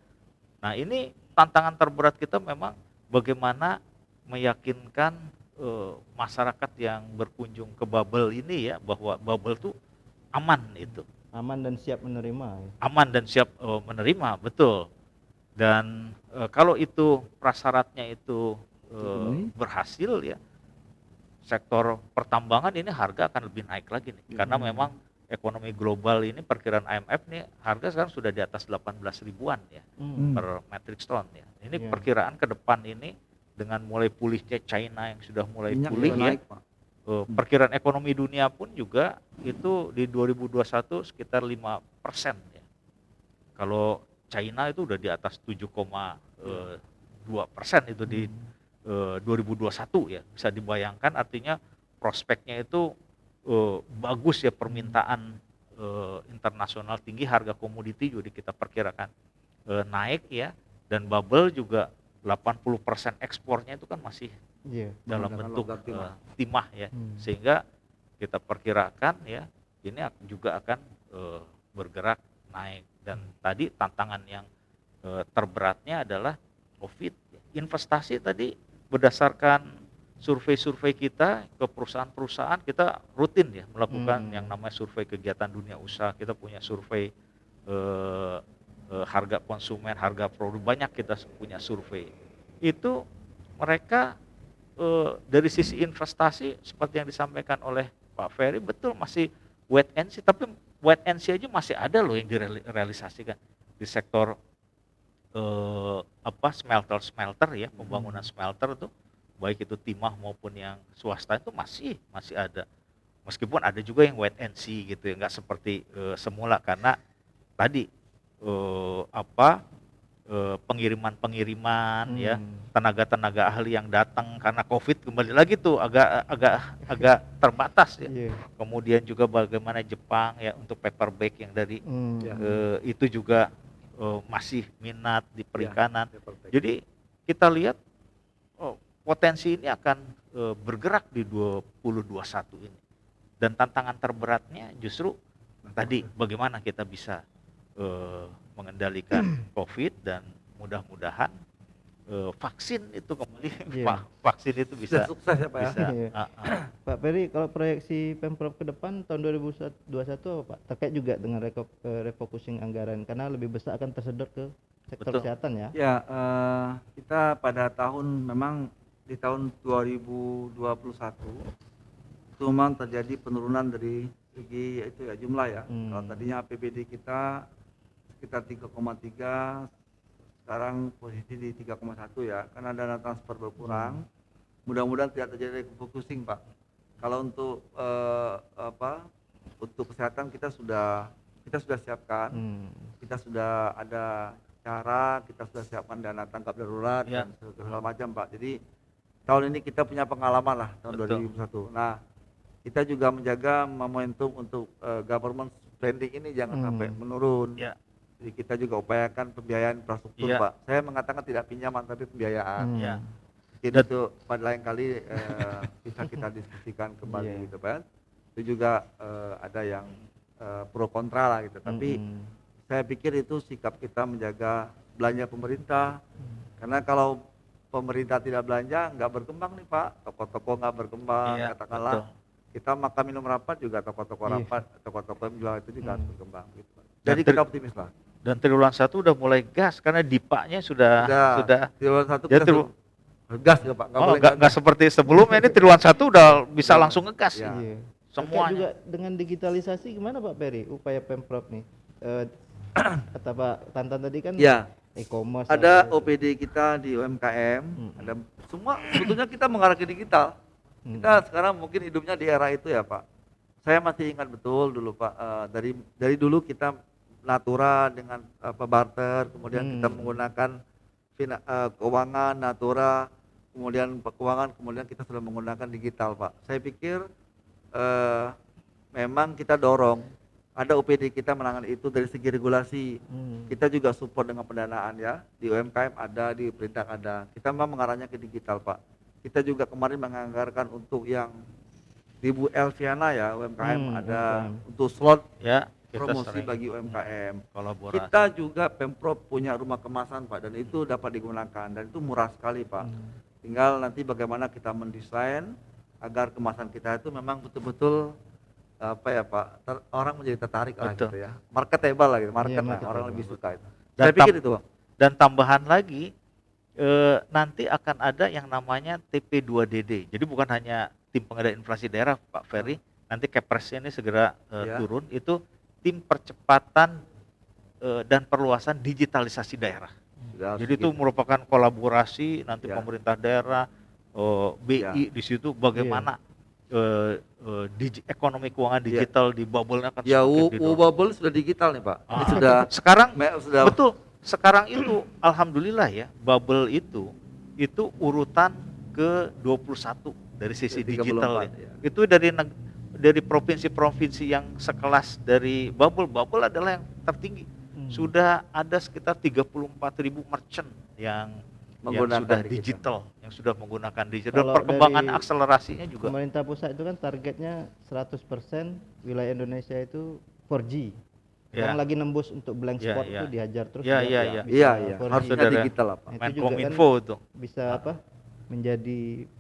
Nah ini tantangan terberat kita memang bagaimana meyakinkan masyarakat yang berkunjung ke Babel ini ya, bahwa Babel tuh aman itu. Aman dan siap menerima. Ya. Aman dan siap menerima, betul. Dan kalau itu prasyaratnya itu berhasil ya, sektor pertambangan ini harga akan lebih naik lagi nih. Karena memang ekonomi global ini perkiraan IMF nih harga sekarang sudah di atas 18 ribuan ya per metric ton ya. Ini perkiraan ke depan ini dengan mulai pulihnya China yang sudah mulai pulih ya. Perkiraan ekonomi dunia pun juga itu di 2021 sekitar 5% ya. Kalau China itu udah di atas 7,2% itu di 2021 ya. Bisa dibayangkan artinya prospeknya itu bagus ya, permintaan internasional tinggi, harga komoditi juga kita perkirakan naik ya, dan bubble juga 80% ekspornya itu kan masih Iya. dalam Menggunakan bentuk logam timah. timah ya, Hmm. sehingga kita perkirakan ya ini juga akan bergerak naik. Dan tadi tantangan yang terberatnya adalah COVID. Investasi tadi berdasarkan survei-survei kita ke perusahaan-perusahaan, kita rutin ya melakukan yang namanya survei kegiatan dunia usaha. Kita punya survei harga konsumen, harga produk, banyak kita punya survei. Itu mereka dari sisi investasi seperti yang disampaikan oleh Pak Ferry, betul masih wait and see, tapi wait and see aja masih ada loh yang direalisasikan di sektor smelter ya, pembangunan smelter tuh, baik itu timah maupun yang swasta itu masih ada. Meskipun ada juga yang wait and see gitu ya, nggak seperti semula, karena tadi pengiriman ya, tenaga-tenaga ahli yang datang karena COVID kembali lagi tuh agak terbatas ya. Iya. Kemudian juga bagaimana Jepang ya untuk paper bag yang dari itu juga masih minat di perikanan. Jadi kita lihat potensi ini akan bergerak di 2021 ini. Dan tantangan terberatnya justru tadi bagaimana kita bisa mengendalikan COVID, dan mudah-mudahan vaksin itu kembali vaksin itu bisa sukses ya Pak ya. bisa, Iya. Pak Ferry, kalau proyeksi Pemprov ke depan tahun 2021 apa Pak? Terkait juga dengan refocusing anggaran, karena lebih besar akan tersedot ke sektor Betul. kesehatan ya. Ya, kita pada memang di tahun 2021 itu memang terjadi penurunan dari segi itu ya jumlah ya. Kalau tadinya APBD kita sekitar 3,3, sekarang posisi di 3,1 ya, karena dana transfer berkurang. Mudah-mudahan tidak terjadi refocusing Pak. Kalau untuk untuk kesehatan kita sudah siapkan, kita sudah ada cara, kita sudah siapkan dana tanggap darurat Ya. dan segala macam Pak. Jadi tahun ini kita punya pengalaman lah tahun Betul. 2021. Nah, kita juga menjaga momentum untuk government spending ini jangan sampai menurun. Ya. Jadi kita juga upayakan pembiayaan infrastruktur Ya. Pak. Saya mengatakan tidak pinjaman tapi pembiayaan. Ya. Mungkin itu pada lain kali bisa kita diskusikan kembali gitu kan. Itu juga ada yang pro kontra lah gitu. Tapi saya pikir itu sikap kita menjaga belanja pemerintah. Karena kalau pemerintah tidak belanja nggak berkembang nih Pak. Toko-toko nggak berkembang. Iya, Katakanlah betul. kita makan minum rapat juga toko-toko Iya. rapat, toko-toko yang jual itu juga harus berkembang gitu. Dan Jadi kita optimis lah. Dan triwulan 1 udah mulai gas karena dipanya sudah Triwulan 1 ya, kita gas ya Pak, nggak boleh nggak seperti sebelumnya. Ini triwulan 1 udah bisa langsung ngegas Ya. Iya. Terkait semuanya. juga dengan digitalisasi gimana Pak Ferry upaya Pemprov nih? Kata Pak Tantan tadi kan Ya, e-commerce ada apa itu. OPD kita di UMKM, ada semua sebetulnya kita mengarah ke digital. Kita sekarang mungkin hidupnya di era itu ya Pak. Saya masih ingat betul dulu Pak, dari dulu kita Natura dengan barter, kemudian kita menggunakan keuangan Natura, kemudian keuangan, kemudian kita sudah menggunakan digital Pak. Saya pikir memang kita dorong ada OPD kita menangani itu dari segi regulasi. Kita juga support dengan pendanaan ya, di UMKM ada, di perintah ada. Kita memang mengarahnya ke digital Pak. Kita juga kemarin menganggarkan untuk yang di Bu Elviana ya, UMKM ada untuk slot Ya, kita promosi sering bagi UMKM. kolaborasi. Kita juga Pemprov punya rumah kemasan Pak, dan itu dapat digunakan dan itu murah sekali Pak. Tinggal nanti bagaimana kita mendesain agar kemasan kita itu memang betul-betul apa ya Pak, orang menjadi tertarik lah Betul. gitu ya, marketable lah gitu, market lah, marketable. orang lebih suka itu. Dan Saya pikir itu Pak. Dan tambahan lagi nanti akan ada yang namanya TP2DD. Jadi bukan hanya tim pengendali inflasi daerah Pak Ferry, nanti Kepresnya ini segera Ya. turun, itu tim percepatan dan perluasan digitalisasi daerah. Sudah Jadi itu segitu. merupakan kolaborasi nanti Ya. pemerintah daerah, BI di situ bagaimana ekonomi keuangan digital di bubble-nya akan Ya, semakin didorong. Bubble sudah digital nih Pak. Ini sudah Sekarang sudah betul, sekarang itu alhamdulillah ya, bubble itu urutan ke 21 dari sisi Dari digital 34, ya. Itu dari provinsi-provinsi yang sekelas dari Bubble adalah yang tertinggi. Sudah ada sekitar 34.000 merchant yang Menggunakan sudah digital. yang sudah menggunakan digital. Dan Kalau perkembangan dari akselerasinya juga. pemerintah pusat itu kan targetnya 100% wilayah Indonesia itu 4G. Yang lagi nembus untuk blank spot itu dihajar terus Ya, biar ya, ya. bisa Iya, 4G. harusnya Saudara, digital apa. Itu juga kan Menkominfo itu. bisa apa? Menjadi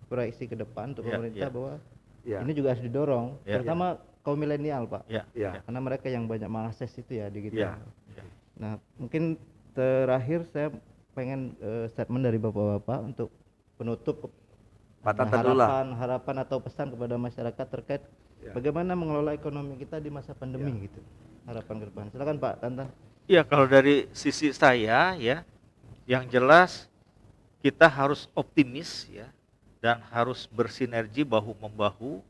proyeksi ke depan untuk pemerintah bahwa ini juga harus didorong, terutama kaum milenial, Pak. Iya. Karena mereka yang banyak mengakses itu ya digital. Iya. Nah, mungkin terakhir saya pengen statement dari Bapak-bapak untuk penutup Pak Tata dulu lah. harapan atau pesan kepada masyarakat terkait bagaimana mengelola ekonomi kita di masa pandemi gitu. Harapan ke depan. Silakan Pak Tantan. Iya, kalau dari sisi saya ya, yang jelas kita harus optimis ya dan harus bersinergi bahu membahu,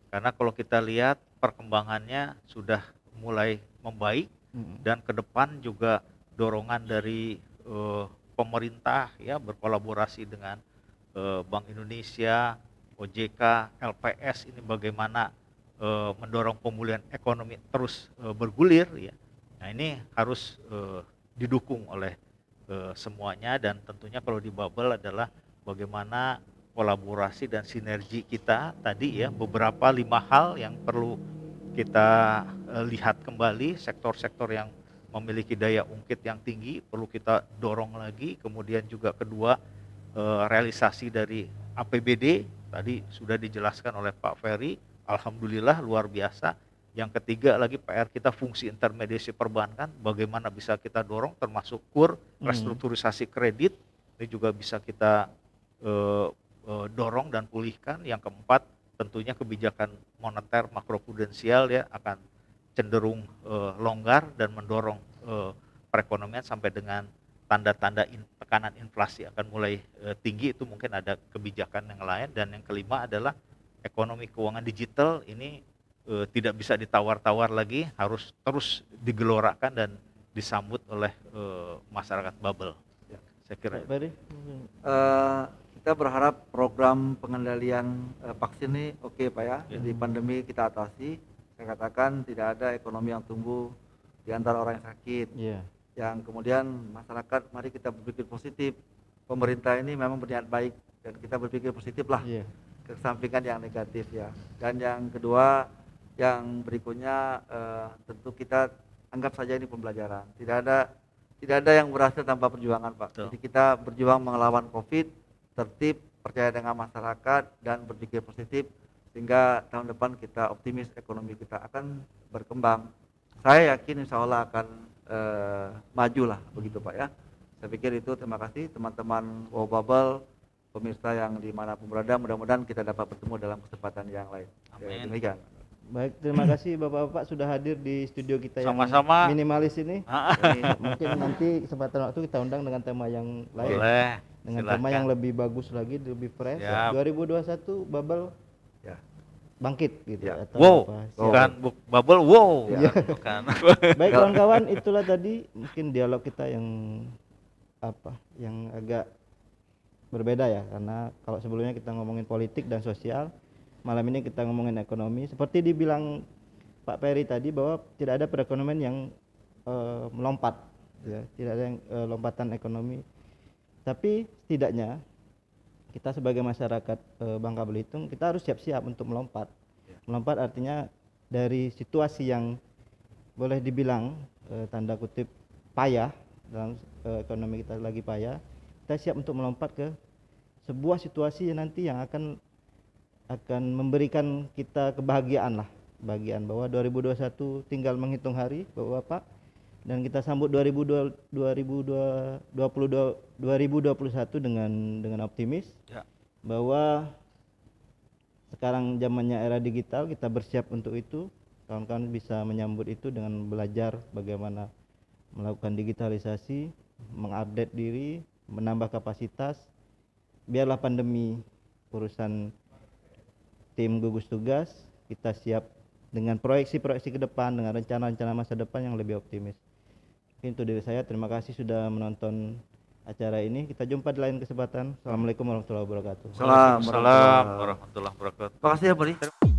karena kalau kita lihat perkembangannya sudah mulai membaik dan ke depan juga dorongan dari pemerintah ya berkolaborasi dengan Bank Indonesia, OJK, LPS ini bagaimana mendorong pemulihan ekonomi terus bergulir ya. Nah, ini harus didukung oleh semuanya, dan tentunya kalau di Bubble adalah bagaimana kolaborasi dan sinergi kita tadi ya, beberapa 5 hal yang perlu kita lihat kembali. Sektor-sektor yang memiliki daya ungkit yang tinggi perlu kita dorong lagi. Kemudian juga kedua, realisasi dari APBD tadi sudah dijelaskan oleh Pak Ferry, alhamdulillah luar biasa. Yang ketiga lagi PR kita fungsi intermediasi perbankan, bagaimana bisa kita dorong termasuk KUR, restrukturisasi kredit, ini juga bisa kita dorong dan pulihkan. Yang keempat tentunya kebijakan moneter makroprudensial ya akan cenderung longgar dan mendorong perekonomian sampai dengan tanda-tanda tekanan inflasi akan mulai tinggi, itu mungkin ada kebijakan yang lain. Dan yang kelima adalah ekonomi keuangan digital ini tidak bisa ditawar-tawar lagi, harus terus digelorakan dan disambut oleh masyarakat Bubble. Saya kira. Kita berharap program pengendalian vaksin ini oke Pak ya. Jadi pandemi kita atasi. Saya katakan tidak ada ekonomi yang tumbuh di antara orang yang sakit. Yang kemudian masyarakat mari kita berpikir positif. Pemerintah ini memang berniat baik dan kita berpikir positif lah. Kesampingkan yang negatif ya. Dan yang kedua, yang berikutnya tentu kita anggap saja ini pembelajaran. Tidak ada yang berhasil tanpa perjuangan Pak. Jadi kita berjuang melawan COVID, tertib, percaya dengan masyarakat dan berpikir positif, sehingga tahun depan kita optimis ekonomi kita akan berkembang. Saya yakin insya Allah akan maju lah begitu Pak ya. Saya pikir itu. Terima kasih teman-teman Wow Bubble, pemirsa yang dimanapun berada, mudah-mudahan kita dapat bertemu dalam kesempatan yang lain. Amin. Demikian. Baik, terima kasih Bapak-bapak sudah hadir di studio kita yang Sama-sama. minimalis ini. Mungkin nanti kesempatan waktu kita undang dengan tema yang lain. Boleh. Dengan tema yang lebih bagus lagi, lebih fresh. 2021 Bubble bangkit gitu. Atau Wow, apa. Bubble wow. Bukan. Baik kawan-kawan, itulah tadi mungkin dialog kita yang yang agak berbeda ya, karena kalau sebelumnya kita ngomongin politik dan sosial, malam ini kita ngomongin ekonomi. Seperti dibilang Pak Ferry tadi bahwa tidak ada perekonomian yang melompat ya, tidak ada yang lompatan ekonomi. Tapi setidaknya kita sebagai masyarakat Bangka Belitung, kita harus siap-siap untuk melompat. Melompat artinya dari situasi yang boleh dibilang tanda kutip payah, dalam ekonomi kita lagi payah, kita siap untuk melompat ke sebuah situasi yang nanti yang akan memberikan kita kebahagiaan lah, bagian bahwa 2021 tinggal menghitung hari Bapak-bapak, dan kita sambut 2021 dengan optimis bahwa sekarang zamannya era digital, kita bersiap untuk itu. Kawan-kawan bisa menyambut itu dengan belajar bagaimana melakukan digitalisasi, mengupdate diri, menambah kapasitas. Biarlah pandemi urusan tim gugus tugas, kita siap dengan proyeksi-proyeksi ke depan, dengan rencana-rencana masa depan yang lebih optimis. Mungkin itu dari saya. Terima kasih sudah menonton acara ini. Kita jumpa di lain kesempatan. Assalamualaikum warahmatullahi wabarakatuh. Salam Waalaikumsalam warahmatullahi wabarakatuh. Terima kasih ya Budi.